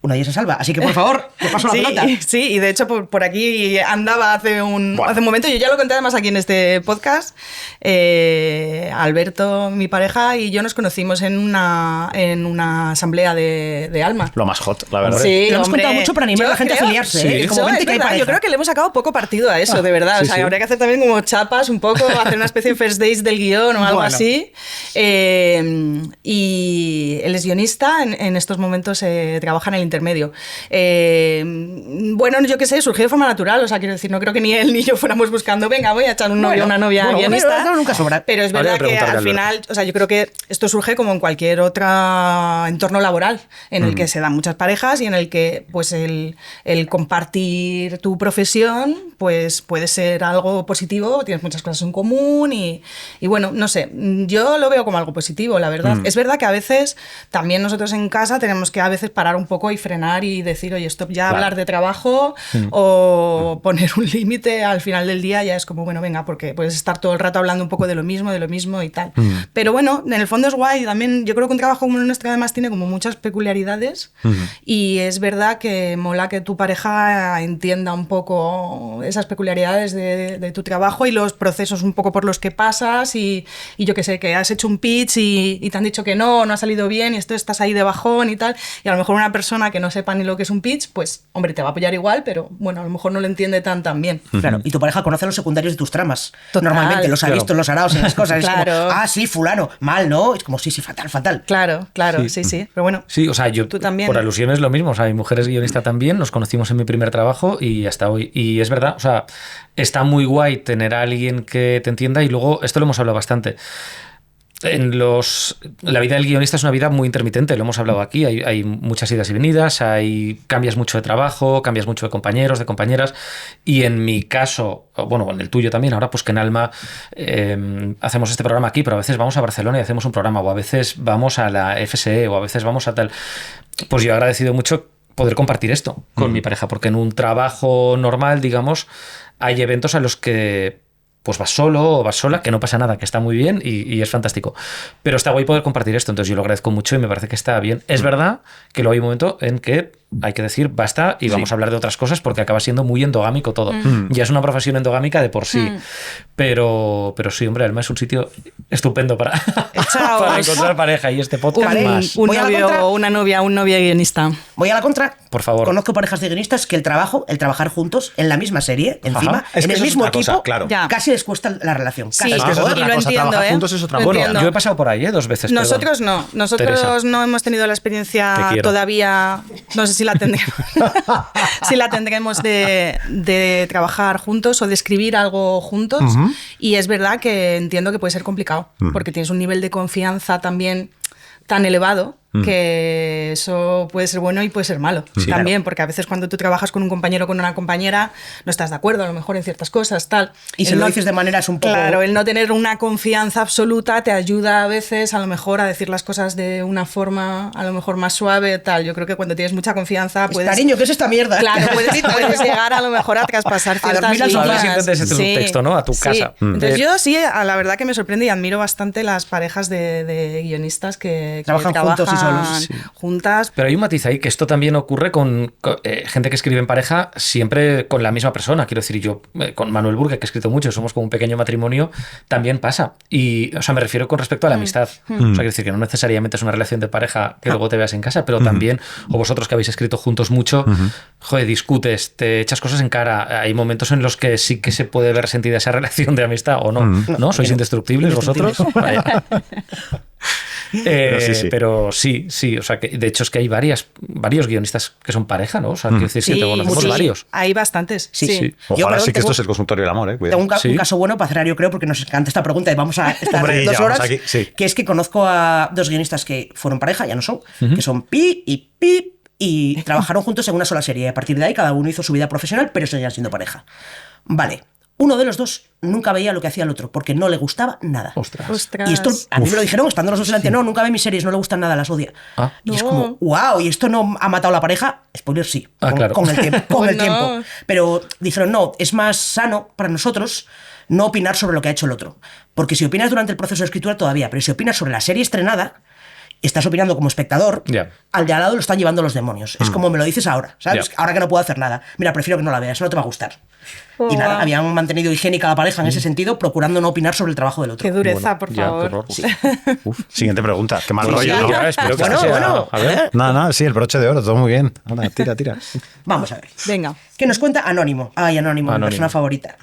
una de ellas se salva. Así que, por favor, te paso la pelota. Sí, y de hecho por aquí andaba hace un momento. Yo ya lo conté además aquí en este podcast. Alberto, mi pareja, y yo nos conocimos en una asamblea de Alma. Lo más hot, la verdad. Sí, lo hemos contado mucho para animar a la gente a afiliarse. Sí. Como gente que hay yo creo que le hemos sacado poco partido a eso, de verdad. O sea, habría que hacer también como chapas un poco, hacer una especie de first days del guión o algo así. Y él es guionista, en estos momentos trabaja en el intermedio. Bueno, yo qué sé, surgió de forma natural, o sea, quiero decir, no creo que ni él ni yo fuéramos buscando, venga, voy a echar un novio o una novia guionista. Nunca sobra. Pero es verdad que al final, o sea, yo creo que esto surge como en cualquier otro entorno laboral, en el que se dan muchas parejas y en el que pues el compartir tu profesión pues puede ser algo positivo, tienes muchas cosas en común y bueno, no sé, yo lo veo como algo positivo, la verdad. Es verdad que a veces también nosotros en casa tenemos que a veces parar un poco y frenar y decir, oye, stop ya, hablar de trabajo o poner un límite al final del día, ya es como, bueno, venga, porque puedes estar todo el rato hablando un poco de lo mismo y tal. Pero bueno, en el fondo es guay, también yo creo que un trabajo como el nuestro además tiene como muchas peculiaridades y es verdad que mola que tu pareja entienda un poco esas peculiaridades de tu trabajo y los procesos un poco por los que pasas y yo que sé, que has hecho un pitch y te han dicho que no ha salido bien y esto estás ahí de bajón y tal, y a lo mejor una persona que no sepa ni lo que es un pitch, pues, hombre, te va a apoyar igual, pero bueno, a lo mejor no lo entiende tan bien. Claro, y tu pareja conoce los secundarios de tus tramas. Total, Normalmente los ha visto en los araos, en las cosas. Claro. Es como, sí, fulano, mal, ¿no? Es como, sí, fatal. Claro, sí. Pero bueno, sí, o sea, yo tú también. Por alusiones lo mismo. O sea, mi mujer es guionista también, nos conocimos en mi primer trabajo y hasta hoy. Y es verdad, o sea, está muy guay tener a alguien que te entienda y luego, esto lo hemos hablado bastante. La vida del guionista es una vida muy intermitente, lo hemos hablado aquí, hay muchas idas y venidas, cambias mucho de trabajo, cambias mucho de compañeros, de compañeras, y en mi caso, bueno, en el tuyo también, ahora pues que en Alma hacemos este programa aquí, pero a veces vamos a Barcelona y hacemos un programa, o a veces vamos a la FSE, o a veces vamos a tal. Pues yo he agradecido mucho poder compartir esto con mi pareja, porque en un trabajo normal, digamos, hay eventos a los que pues vas solo o vas sola, que no pasa nada, que está muy bien y es fantástico. Pero está guay poder compartir esto, entonces yo lo agradezco mucho y me parece que está bien. Es verdad que luego hay un momento en que hay que decir basta y vamos a hablar de otras cosas porque acaba siendo muy endogámico todo. Ya es una profesión endogámica de por sí. Pero sí, hombre, Alma es un sitio estupendo para encontrar pareja y este podcast más. Un novio, una novia, un novio guionista. Voy a la contra. Por favor. Conozco parejas de guionistas que el trabajar juntos en la misma serie, encima, en el mismo equipo, claro. casi les cuesta la relación. Casi. Es que eso es y otra lo cosa, entiendo, trabajar juntos es otra cosa. Bueno, yo he pasado por ahí 2 veces. Nosotros perdón. no. Nosotros Teresa. no hemos tenido la experiencia todavía. No sé si la tendremos. Si la tendremos de trabajar juntos o de escribir algo juntos. Y es verdad que entiendo que puede ser complicado, porque tienes un nivel de confianza también tan elevado que eso puede ser bueno y puede ser malo también, claro. Porque a veces cuando tú trabajas con un compañero o con una compañera no estás de acuerdo a lo mejor en ciertas cosas, tal. Y si lo dices de maneras un poco... Claro, el no tener una confianza absoluta te ayuda a veces a lo mejor a decir las cosas de una forma a lo mejor más suave, tal. Yo creo que cuando tienes mucha confianza puedes... Cariño, ¿qué es esta mierda? Claro, puedes llegar a lo mejor a traspasar ciertas líneas. Desde tu texto, ¿no? A tu casa. Entonces yo sí, la verdad que me sorprende y admiro bastante las parejas de guionistas que trabajan juntos y solos. Juntas. Pero hay un matiz ahí, que esto también ocurre con gente que escribe en pareja siempre con la misma persona. Quiero decir, yo con Manuel Burgue, que he escrito mucho, somos como un pequeño matrimonio, también pasa. Y, o sea, me refiero con respecto a la amistad. O sea, quiero decir que no necesariamente es una relación de pareja que luego te veas en casa, pero también, o vosotros que habéis escrito juntos mucho, joder, discutes, te echas cosas en cara. Hay momentos en los que sí que se puede ver sentida esa relación de amistad o no. ¿No? ¿Sois indestructibles vosotros? Vaya. Pero sí, o sea, que de hecho es que hay varios guionistas que son pareja, ¿no? O sea, quiero decir, sí, te conocemos varios. Hay bastantes. Sí. Ojalá sí que esto es el consultorio del amor, Tengo un caso bueno para cerrar, yo creo, porque nos encanta esta pregunta y vamos a estar 2 horas. Aquí, que es que conozco a 2 guionistas que fueron pareja, ya no son, que son Pi y Pi, y trabajaron juntos en una sola serie. A partir de ahí, cada uno hizo su vida profesional, pero seguían siendo pareja. Vale. Uno de los dos nunca veía lo que hacía el otro, porque no le gustaba nada. Ostras. Y esto a mí me lo dijeron estando los dos delante. No, nunca ve mis series, no le gustan nada, las odia. Y es como, wow, ¿y esto no ha matado a la pareja? Spoiler, sí, claro. con el tiempo. Pero dijeron, no, es más sano para nosotros no opinar sobre lo que ha hecho el otro. Porque si opinas durante el proceso de escritura todavía, pero si opinas sobre la serie estrenada, estás opinando como espectador, al de al lado lo están llevando los demonios. Es como me lo dices ahora, ¿sabes? Ahora que no puedo hacer nada. Mira, prefiero que no la veas, no te va a gustar. Y nada, habían mantenido higiénica la pareja en ese sentido, procurando no opinar sobre el trabajo del otro. Qué dureza, por favor. Siguiente pregunta. Qué mal rollo. Espero que bueno. A ver. No, sí, el broche de oro, todo muy bien. Ahora, tira. Vamos a ver. Venga. ¿Qué nos cuenta Anónimo? Ay, Anónimo, mi persona favorita.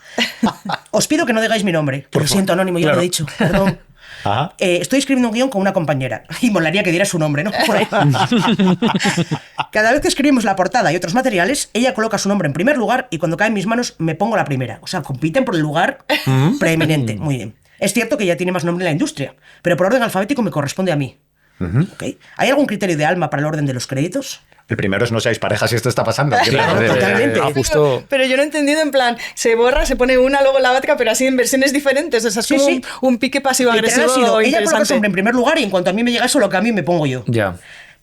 Os pido que no digáis mi nombre. Lo siento, Anónimo, ya lo he dicho. Perdón. Estoy escribiendo un guión con una compañera y molaría que diera su nombre, ¿no? Por ahí. Cada vez que escribimos la portada y otros materiales, ella coloca su nombre en primer lugar y cuando cae en mis manos me pongo la primera. O sea, compiten por el lugar preeminente. Muy bien. Es cierto que ella tiene más nombre en la industria, pero por orden alfabético me corresponde a mí. ¿Okay? ¿Hay algún criterio de Alma para el orden de los créditos? El primero es no seáis pareja si esto está pasando. Totalmente. Pero yo no he entendido, en plan, se borra, se pone una, luego la otra, pero así en versiones diferentes. O sea, es como un pique pasivo-agresivo. Ella coloca su nombre en primer lugar y en cuanto a mí me llega eso, lo que a mí me pongo yo. Ya.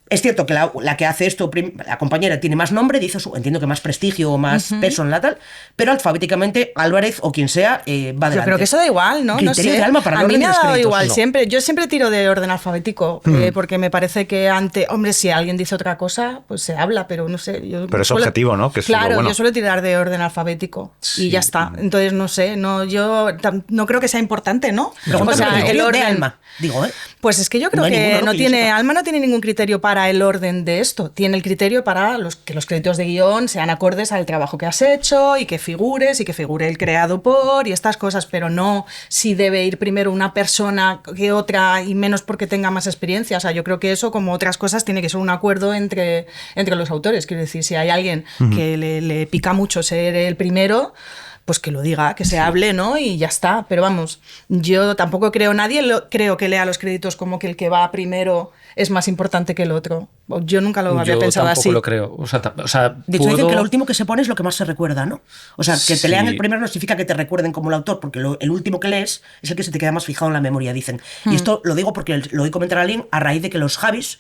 Es cierto que la que hace esto, la compañera, tiene más nombre, dice entiendo que más prestigio o más peso en la tal, pero alfabéticamente Álvarez o quien sea va adelante. Yo creo que eso da igual, ¿no? Criterio no sé. de Alma para a mí me ha dado igual, no. siempre. Yo siempre tiro de orden alfabético, porque me parece que hombre, si alguien dice otra cosa, pues se habla, pero no sé. Pero es objetivo, ¿no? Que es claro, lo bueno. Yo suelo tirar de orden alfabético y ya está. Entonces, no sé, yo no creo que sea importante, ¿no? O sea, el orden de Alma, digo, Pues es que yo creo que Alma no tiene ningún criterio para para el orden de esto, tiene el criterio para que los créditos de guión sean acordes al trabajo que has hecho y que figures y que figure el creado por y estas cosas, pero no si debe ir primero una persona que otra y menos porque tenga más experiencia. O sea, yo creo que eso, como otras cosas, tiene que ser un acuerdo entre los autores. Quiero decir, si hay alguien que le pica mucho ser el primero, pues que lo diga, que se hable, ¿no? Y ya está. Pero vamos, yo tampoco creo, creo que lea los créditos como que el que va primero es más importante que el otro. Yo nunca lo había pensado así. Yo tampoco lo creo. O sea, de hecho, dicen que lo último que se pone es lo que más se recuerda, ¿no? O sea, que te lean el primero no significa que te recuerden como el autor, porque el último que lees es el que se te queda más fijado en la memoria, dicen. Y esto lo digo porque lo oí comentar a alguien a raíz de que los Javis,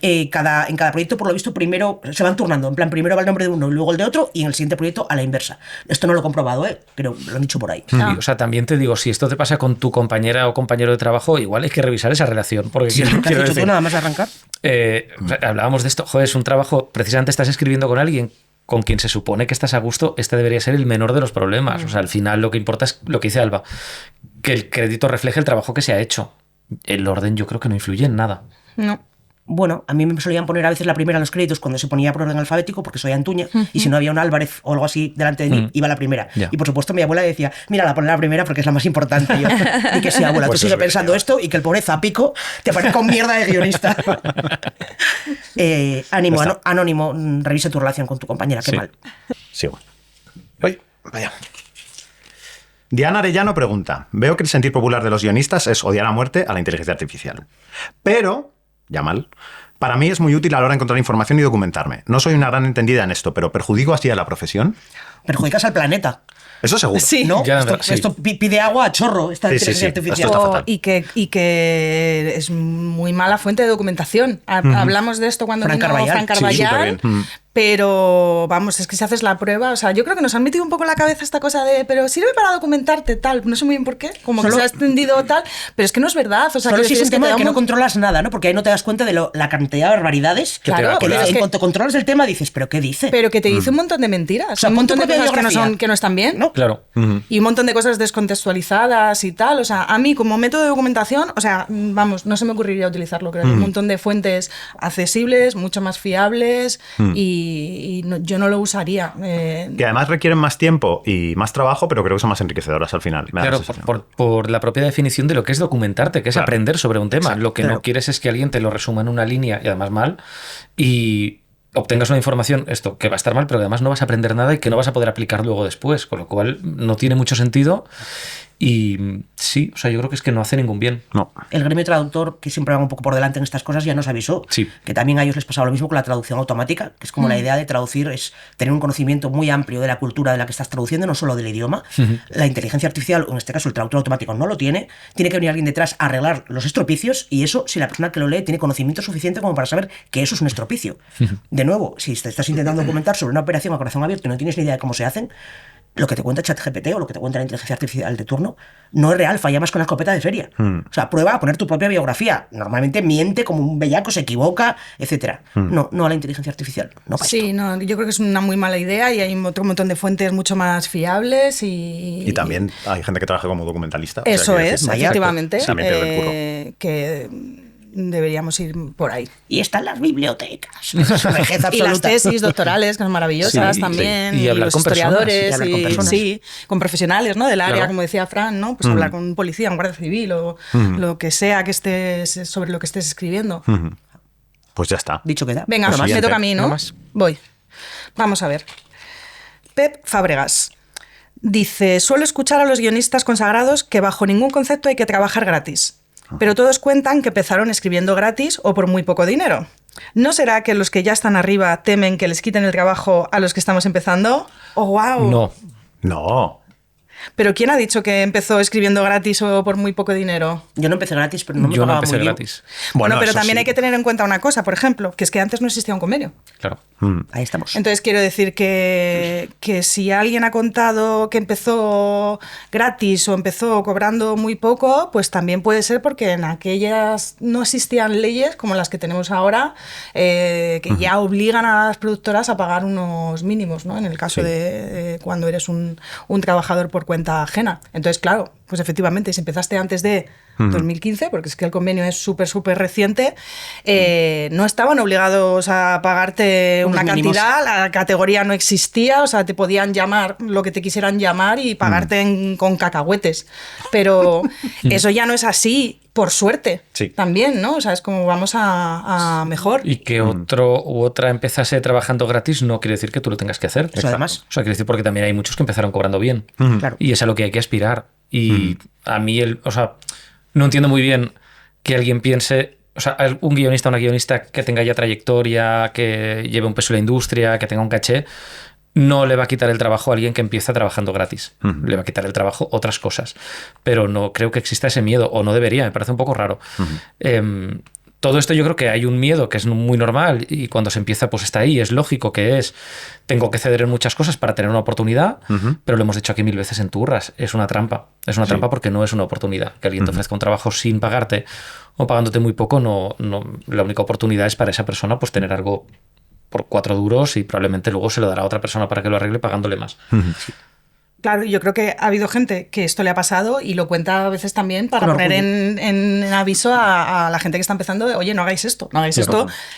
en cada proyecto, por lo visto, primero se van turnando. En plan, primero va el nombre de uno y luego el de otro, y en el siguiente proyecto a la inversa. Esto no lo he comprobado, pero lo han dicho por ahí. O sea, también te digo, si esto te pasa con tu compañera o compañero de trabajo, igual hay que revisar esa relación. Porque ¿Qué has dicho tú nada más de arrancar? Hablábamos de esto. Joder, es un trabajo, precisamente estás escribiendo con alguien con quien se supone que estás a gusto. Este debería ser el menor de los problemas. O sea, al final lo que importa es lo que dice Alba, que el crédito refleje el trabajo que se ha hecho. El orden yo creo que no influye en nada. No. Bueno, a mí me solían poner a veces la primera en los créditos cuando se ponía por orden alfabético, porque soy Antuña, y si no había un Álvarez o algo así delante de mí, iba la primera. Y por supuesto mi abuela decía, mira, la poner la primera porque es la más importante. Y yo, y que sí, abuela, pues tú sigue pensando esto y que el pobre Zapico te parece con mierda de guionista. Ánimo, Anónimo, revise tu relación con tu compañera, qué mal. Sigo. Uy, vaya. Diana Arellano pregunta, veo que el sentir popular de los guionistas es odiar a muerte a la inteligencia artificial. Pero, ya mal, para mí es muy útil a la hora de encontrar información y documentarme. No soy una gran entendida en esto, pero ¿perjudico así a la profesión? Perjudicas al planeta. Eso seguro. Sí. ¿No? Ya, esto pide agua a chorro, esta inteligencia artificial. Esto está fatal. Y que es muy mala fuente de documentación. Hablamos de esto cuando vino Fran Carballal. Pero vamos, es que si haces la prueba, o sea, yo creo que nos han metido un poco en la cabeza esta cosa de, pero sirve para documentarte tal, no sé muy bien por qué, como que se ha extendido tal, pero es que no es verdad. O sea, solo que es un tema de que no controlas nada, ¿no? Porque ahí no te das cuenta de la cantidad de barbaridades. Claro, que en cuanto controlas el tema dices, ¿pero qué dice? Pero que te dice un montón de mentiras, o sea, un montón de cosas que no están bien, ¿no? Claro. Y un montón de cosas descontextualizadas y tal. O sea, a mí como método de documentación, o sea, vamos, no se me ocurriría utilizarlo. Creo que hay un montón de fuentes accesibles, mucho más fiables y yo no lo usaría. Que además requieren más tiempo y más trabajo, pero creo que son más enriquecedoras al final. Claro, por la propia definición de lo que es documentarte, que es aprender sobre un tema. Exacto, lo que no quieres es que alguien te lo resuma en una línea y además mal y obtengas una información, esto, que va a estar mal, pero que además no vas a aprender nada y que no vas a poder aplicar luego después, con lo cual no tiene mucho sentido. Y sí, o sea, yo creo que es que no hace ningún bien. No. El gremio traductor, que siempre va un poco por delante en estas cosas, ya nos avisó que también a ellos les pasaba lo mismo con la traducción automática, que es como la idea de traducir, es tener un conocimiento muy amplio de la cultura de la que estás traduciendo, no solo del idioma. La inteligencia artificial, o en este caso el traductor automático, no lo tiene que venir alguien detrás a arreglar los estropicios, y eso, si la persona que lo lee tiene conocimiento suficiente como para saber que eso es un estropicio. De nuevo, si te estás intentando documentar sobre una operación a corazón abierto y no tienes ni idea de cómo se hacen, lo que te cuenta ChatGPT o lo que te cuenta la inteligencia artificial de turno no es real, falla más con la escopeta de feria. O sea, prueba a poner tu propia biografía. Normalmente miente como un bellaco, se equivoca, etcétera. No a la inteligencia artificial. No para esto. No, yo creo que es una muy mala idea y hay otro montón de fuentes mucho más fiables y también hay gente que trabaja como documentalista. Eso es, efectivamente. Que deberíamos ir por ahí. Y están las bibliotecas. Es una vejez absoluta. Y las tesis doctorales, que son maravillosas también. Y hablar los con historiadores. personas. Con profesionales, ¿no? Del área, Claro. como decía Fran, ¿no? Pues hablar con un policía, un guardia civil o lo que sea que estés sobre lo que estés escribiendo. Pues ya está. Dicho queda. Venga, Lo me siguiente. toca a mí, ¿no? No más. Voy. Vamos a ver. Pep Fábregas dice: suelo escuchar a los guionistas consagrados que bajo ningún concepto hay que trabajar gratis. Pero todos cuentan que empezaron escribiendo gratis o por muy poco dinero. ¿No será que los que ya están arriba temen que les quiten el trabajo a los que estamos empezando? ¡Oh, wow! No. No. ¿Pero quién ha dicho que empezó escribiendo gratis o por muy poco dinero? Yo no empecé gratis, pero no me Yo no pagaba empecé muy bien. gratis. Bueno, pero eso también sí. hay que tener en cuenta una cosa, por ejemplo, que es que antes no existía un convenio. Claro. Ahí estamos. Entonces quiero decir que si alguien ha contado que empezó gratis o empezó cobrando muy poco, pues también puede ser porque en aquellas no existían leyes como las que tenemos ahora, que ya obligan a las productoras a pagar unos mínimos, ¿no? En el caso de cuando eres un trabajador por cuenta ajena. Entonces, claro, pues efectivamente, si empezaste antes de 2015, porque es que el convenio es súper, súper reciente, no estaban obligados a pagarte una cantidad, la categoría no existía, o sea, te podían llamar lo que te quisieran llamar y pagarte con cacahuetes. Pero eso ya no es así. Por suerte, también, ¿no? O sea, es como vamos a mejor. Y que otro u otra empezase trabajando gratis no quiere decir que tú lo tengas que hacer. Eso además. O sea, quiere decir porque también hay muchos que empezaron cobrando bien. Claro. Y es a lo que hay que aspirar. Y a mí, o sea, no entiendo muy bien que alguien piense... O sea, un guionista o una guionista que tenga ya trayectoria, que lleve un peso en la industria, que tenga un caché... no le va a quitar el trabajo a alguien que empieza trabajando gratis. Le va a quitar el trabajo otras cosas. Pero no creo que exista ese miedo, o no debería, me parece un poco raro. Todo esto yo creo que hay un miedo que es muy normal y cuando se empieza pues está ahí, es lógico que tengo que ceder en muchas cosas para tener una oportunidad, pero lo hemos dicho aquí 1000 veces en Turras, es una trampa. Es una trampa porque no es una oportunidad. Que alguien te ofrezca un trabajo sin pagarte o pagándote muy poco, no, la única oportunidad es para esa persona pues tener algo por 4 duros y probablemente luego se lo dará a otra persona para que lo arregle pagándole más. Claro, yo creo que ha habido gente que esto le ha pasado y lo cuenta a veces también para poner en aviso a la gente que está empezando de, oye, no hagáis esto,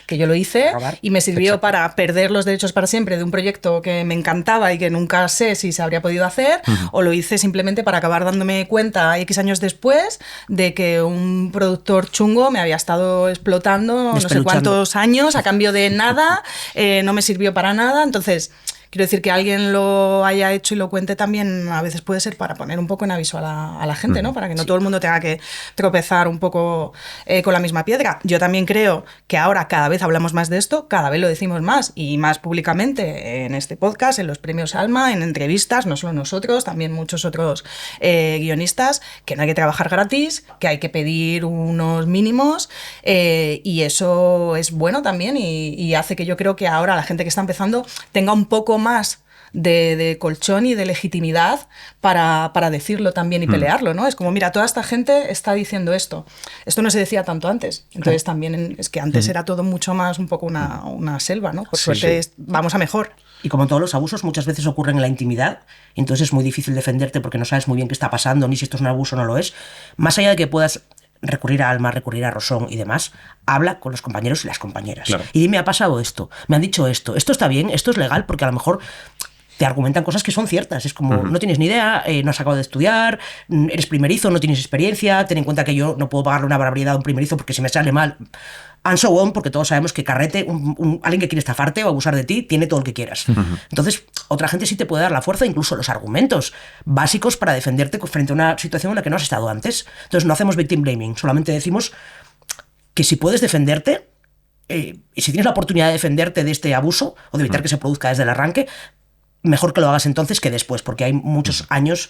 que yo lo hice y me sirvió para perder los derechos para siempre de un proyecto que me encantaba y que nunca sé si se habría podido hacer, o lo hice simplemente para acabar dándome cuenta X años después de que un productor chungo me había estado explotando no sé cuántos años a cambio de nada, no me sirvió para nada, entonces... Quiero decir que alguien lo haya hecho y lo cuente también a veces puede ser para poner un poco en aviso a la gente, ¿no? Para que no todo el mundo tenga que tropezar un poco con la misma piedra. Yo también creo que ahora cada vez hablamos más de esto, cada vez lo decimos más y más públicamente en este podcast, en los premios Alma, en entrevistas, no solo nosotros, también muchos otros guionistas, que no hay que trabajar gratis, que hay que pedir unos mínimos y eso es bueno también y hace que yo creo que ahora la gente que está empezando tenga un poco más de colchón y de legitimidad para decirlo también y pelearlo, ¿no? Es como, mira, toda esta gente está diciendo esto. Esto no se decía tanto antes. Entonces también es que antes era todo mucho más un poco una selva, ¿no? Por suerte vamos a mejor. Y como todos los abusos, muchas veces ocurren en la intimidad, entonces es muy difícil defenderte porque no sabes muy bien qué está pasando, ni si esto es un abuso o no lo es. Más allá de que puedas recurrir a Alma, recurrir a Rosón y demás, habla con los compañeros y las compañeras. Claro. Y dime, ha pasado esto, me han dicho esto está bien, esto es legal, porque a lo mejor te argumentan cosas que son ciertas. Es como, no tienes ni idea, no has acabado de estudiar, eres primerizo, no tienes experiencia, ten en cuenta que yo no puedo pagarle una barbaridad a un primerizo porque si me sale mal... And so on, porque todos sabemos que carrete, alguien que quiere estafarte o abusar de ti, tiene todo lo que quieras. Entonces, otra gente sí te puede dar la fuerza, incluso los argumentos básicos para defenderte frente a una situación en la que no has estado antes. Entonces, no hacemos victim blaming, solamente decimos que si puedes defenderte, y si tienes la oportunidad de defenderte de este abuso o de evitar que se produzca desde el arranque, mejor que lo hagas entonces que después, porque hay muchos años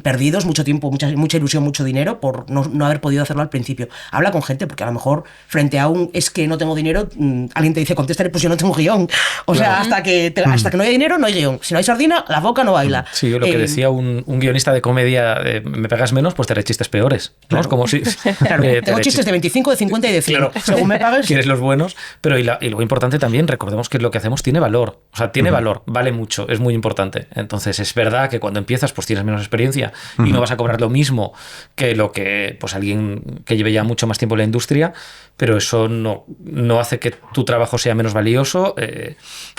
perdidos, mucho tiempo, mucha ilusión, mucho dinero por no haber podido hacerlo al principio. Habla con gente, porque a lo mejor frente a es que no tengo dinero, alguien te dice, contestaré, pues yo no tengo guión. O sea, hasta que no haya dinero, no hay guión. Si no hay sardina, la boca no baila. Sí, lo que decía un guionista de comedia, me pegas menos, pues te haré chistes peores. ¿No? Claro. Es como si... Claro, tengo chistes de 25, de 50 y de 100. Claro. Según me pagues... Quieres los buenos, pero y lo importante también, recordemos que lo que hacemos tiene valor. O sea, tiene valor, vale mucho, es muy importante. Entonces es verdad que cuando empiezas pues tienes menos experiencia y no vas a cobrar lo mismo que lo que pues alguien que lleve ya mucho más tiempo en la industria, pero eso no hace que tu trabajo sea menos valioso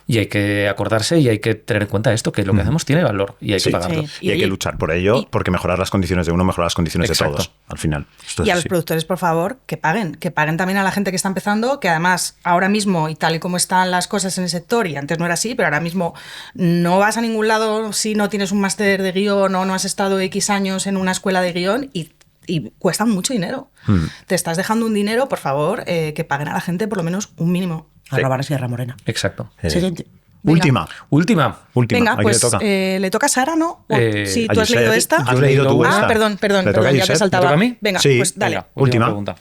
y hay que acordarse y hay que tener en cuenta esto, que lo que hacemos tiene valor y hay que pagarlo. Sí. Y hay que luchar por ello, porque mejorar las condiciones de uno mejora las condiciones de todos, al final. Y a los productores, por favor, que paguen también a la gente que está empezando, que además ahora mismo y tal y como están las cosas en el sector, y antes no era así, pero ahora mismo no vas a ningún lado si no tienes un máster de guión o no has estado X años en una escuela de guión y cuestan mucho dinero. Te estás dejando un dinero, por favor, que paguen a la gente por lo menos un mínimo. A robar así a Morena. Exacto. Siguiente. Última. Venga, pues le toca a Sara, ¿no? Sí, tú has leído esta. Has leído tú esta. Perdón, ya te saltaba. ¿Le toca a mí? Venga, sí. pues dale. Venga, última pregunta.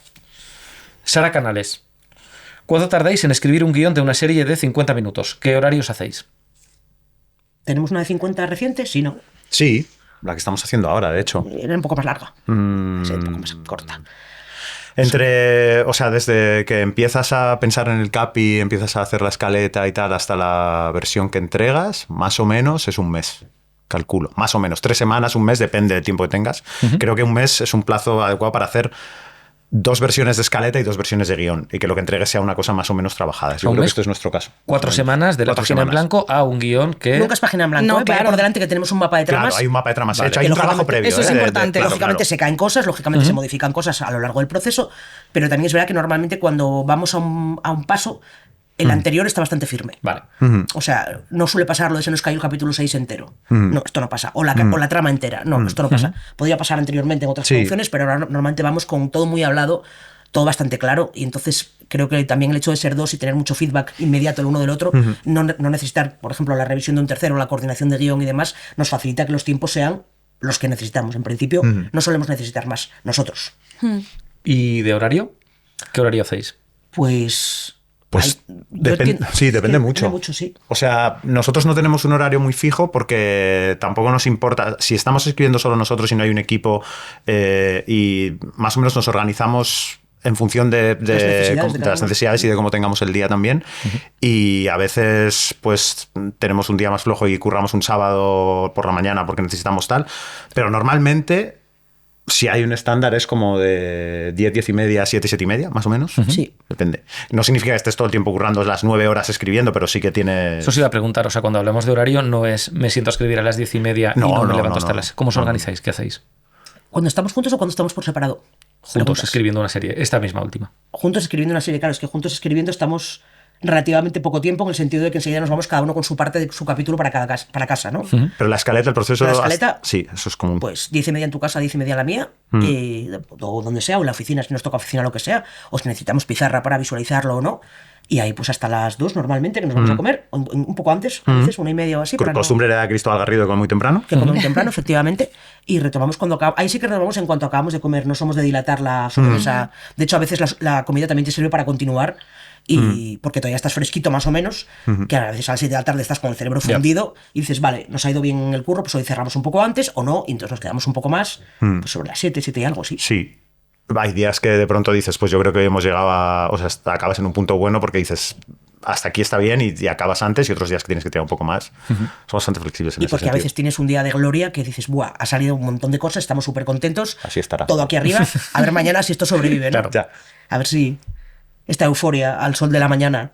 Sara Canales. ¿Cuánto tardáis en escribir un guión de una serie de 50 minutos? ¿Qué horarios hacéis? ¿Tenemos una de 50 reciente? Sí, ¿no? Sí, la que estamos haciendo ahora, de hecho. Era un poco más larga. Sí, un poco más corta. Desde que empiezas a pensar en el CAPI, empiezas a hacer la escaleta y tal, hasta la versión que entregas, más o menos es un mes. calculo, más o menos 3 semanas, un mes, depende del tiempo que tengas. Creo que un mes es un plazo adecuado para hacer 2 versiones de escaleta y 2 versiones de guión, y que lo que entregues sea una cosa más o menos trabajada. Yo creo que esto es nuestro caso. 4 semanas de la página en blanco a un guión que... Nunca es página en blanco, No, vaya claro. por delante que tenemos un mapa de tramas. Claro, hay un mapa de tramas Vale. hecho, hay Que un trabajo previo. eso es importante. Lógicamente se caen cosas, lógicamente se modifican cosas a lo largo del proceso, pero también es verdad que normalmente cuando vamos a un paso, el anterior está bastante firme. Vale. O sea, no suele pasar lo de se nos cayó el capítulo 6 entero. No, esto no pasa. O la trama entera. No, esto no pasa. Podría pasar anteriormente en otras producciones, pero ahora normalmente vamos con todo muy hablado, todo bastante claro, y entonces creo que también el hecho de ser 2 y tener mucho feedback inmediato el uno del otro, no necesitar, por ejemplo, la revisión de un tercero, la coordinación de guión y demás, nos facilita que los tiempos sean los que necesitamos. En principio, no solemos necesitar más nosotros. ¿Y de horario? ¿Qué horario hacéis? Pues Depende mucho. Depende mucho, sí. O sea, nosotros no tenemos un horario muy fijo porque tampoco nos importa. Si estamos escribiendo solo nosotros y no hay un equipo, y más o menos nos organizamos en función de las necesidades y de cómo tengamos el día también. Y a veces pues tenemos un día más flojo y curramos un sábado por la mañana porque necesitamos tal. Pero normalmente, si hay un estándar, es como de 10, 10 y media, 7, 7 y media, más o menos. Sí. Depende. No significa que estés todo el tiempo currando las 9 horas escribiendo, pero sí que tiene... Eso os iba a preguntar, o sea, cuando hablamos de horario no es me siento a escribir a las 10 y media y no me levanto hasta las... ¿Cómo os organizáis? ¿Qué hacéis? ¿Cuando estamos juntos o cuando estamos por separado? Juntos Preguntas. escribiendo una serie, esta misma última. Juntos escribiendo una serie, claro, es que juntos escribiendo estamos relativamente poco tiempo, en el sentido de que enseguida nos vamos cada uno con su parte de su capítulo para casa, ¿no? Pero la escaleta, el proceso... La escaleta, sí, eso es común. Pues 10 y media en tu casa, 10 y media en la mía, o donde sea, o en la oficina, si nos toca oficina, lo que sea, o si necesitamos pizarra para visualizarlo o no. Y ahí pues hasta las 2 normalmente, que nos vamos a comer, un poco antes, a veces 1:30 o así. Por costumbre era Cristóbal Garrido con muy temprano. Que come muy temprano, efectivamente, y retomamos cuando acabamos. Ahí sí que retomamos en cuanto acabamos de comer, no somos de dilatar la sobremesa. De hecho, a veces la comida también te sirve para continuar, y porque todavía estás fresquito más o menos, que a veces a las 7 de la tarde estás con el cerebro fundido y dices, vale, nos ha ido bien el curro, pues hoy cerramos un poco antes o no, y entonces nos quedamos un poco más, pues sobre las 7 y algo, sí. Sí. Hay días que de pronto dices, pues yo creo que hemos llegado a... O sea, acabas en un punto bueno porque dices, hasta aquí está bien, y acabas antes, y otros días que tienes que tirar un poco más. Son bastante flexibles en Y ese porque sentido. a veces tienes un día de gloria que dices, buah, ha salido un montón de cosas, estamos súper contentos. Así estará. Todo aquí arriba. A ver mañana si esto sobrevive, ¿no? Claro. Ya. A ver si esta euforia al sol de la mañana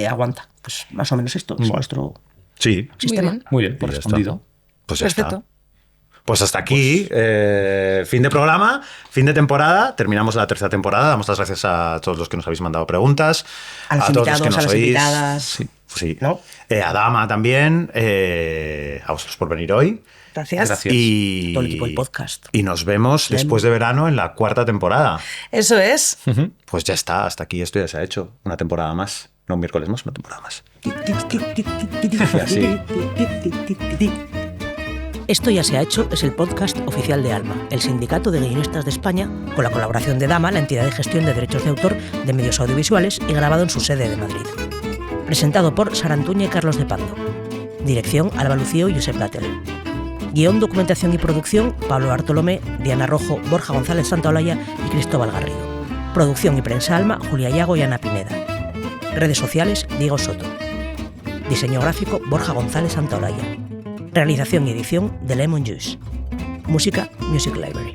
aguanta. Pues más o menos esto es nuestro Sí. sistema. Muy bien, Y ya respondido. está. Pues ya Perfecto. está. Pues hasta aquí, fin de programa, fin de temporada, terminamos la 3ª temporada. Damos las gracias a todos los que nos habéis mandado preguntas, A los todos los que invitados, nos a las oís. invitadas. Sí. ¿No? A Dama también, a vosotros por venir hoy. Gracias. Gracias. Y Todo el equipo del podcast. Y nos vemos después de verano en la 4ª temporada. Eso es. Pues ya está, hasta aquí esto ya se ha hecho. Una temporada más. No un miércoles más, una temporada más. Y así. Esto ya se ha hecho es el podcast oficial de Alma, el sindicato de guionistas de España, con la colaboración de Dama, la entidad de gestión de derechos de autor de medios audiovisuales, y grabado en su sede de Madrid. Presentado por Sara Antuña y Carlos de Pando. Dirección Alba Lucío y Josep Datel. Guión, documentación y producción Pablo Bartolomé, Diana Rojo, Borja González Santaolalla y Cristóbal Garrido. Producción y prensa Alma, Julia Yago y Ana Pineda. Redes sociales Diego Soto. Diseño gráfico Borja González Santaolalla. Realización y edición de Lemon Juice. Música Music Library.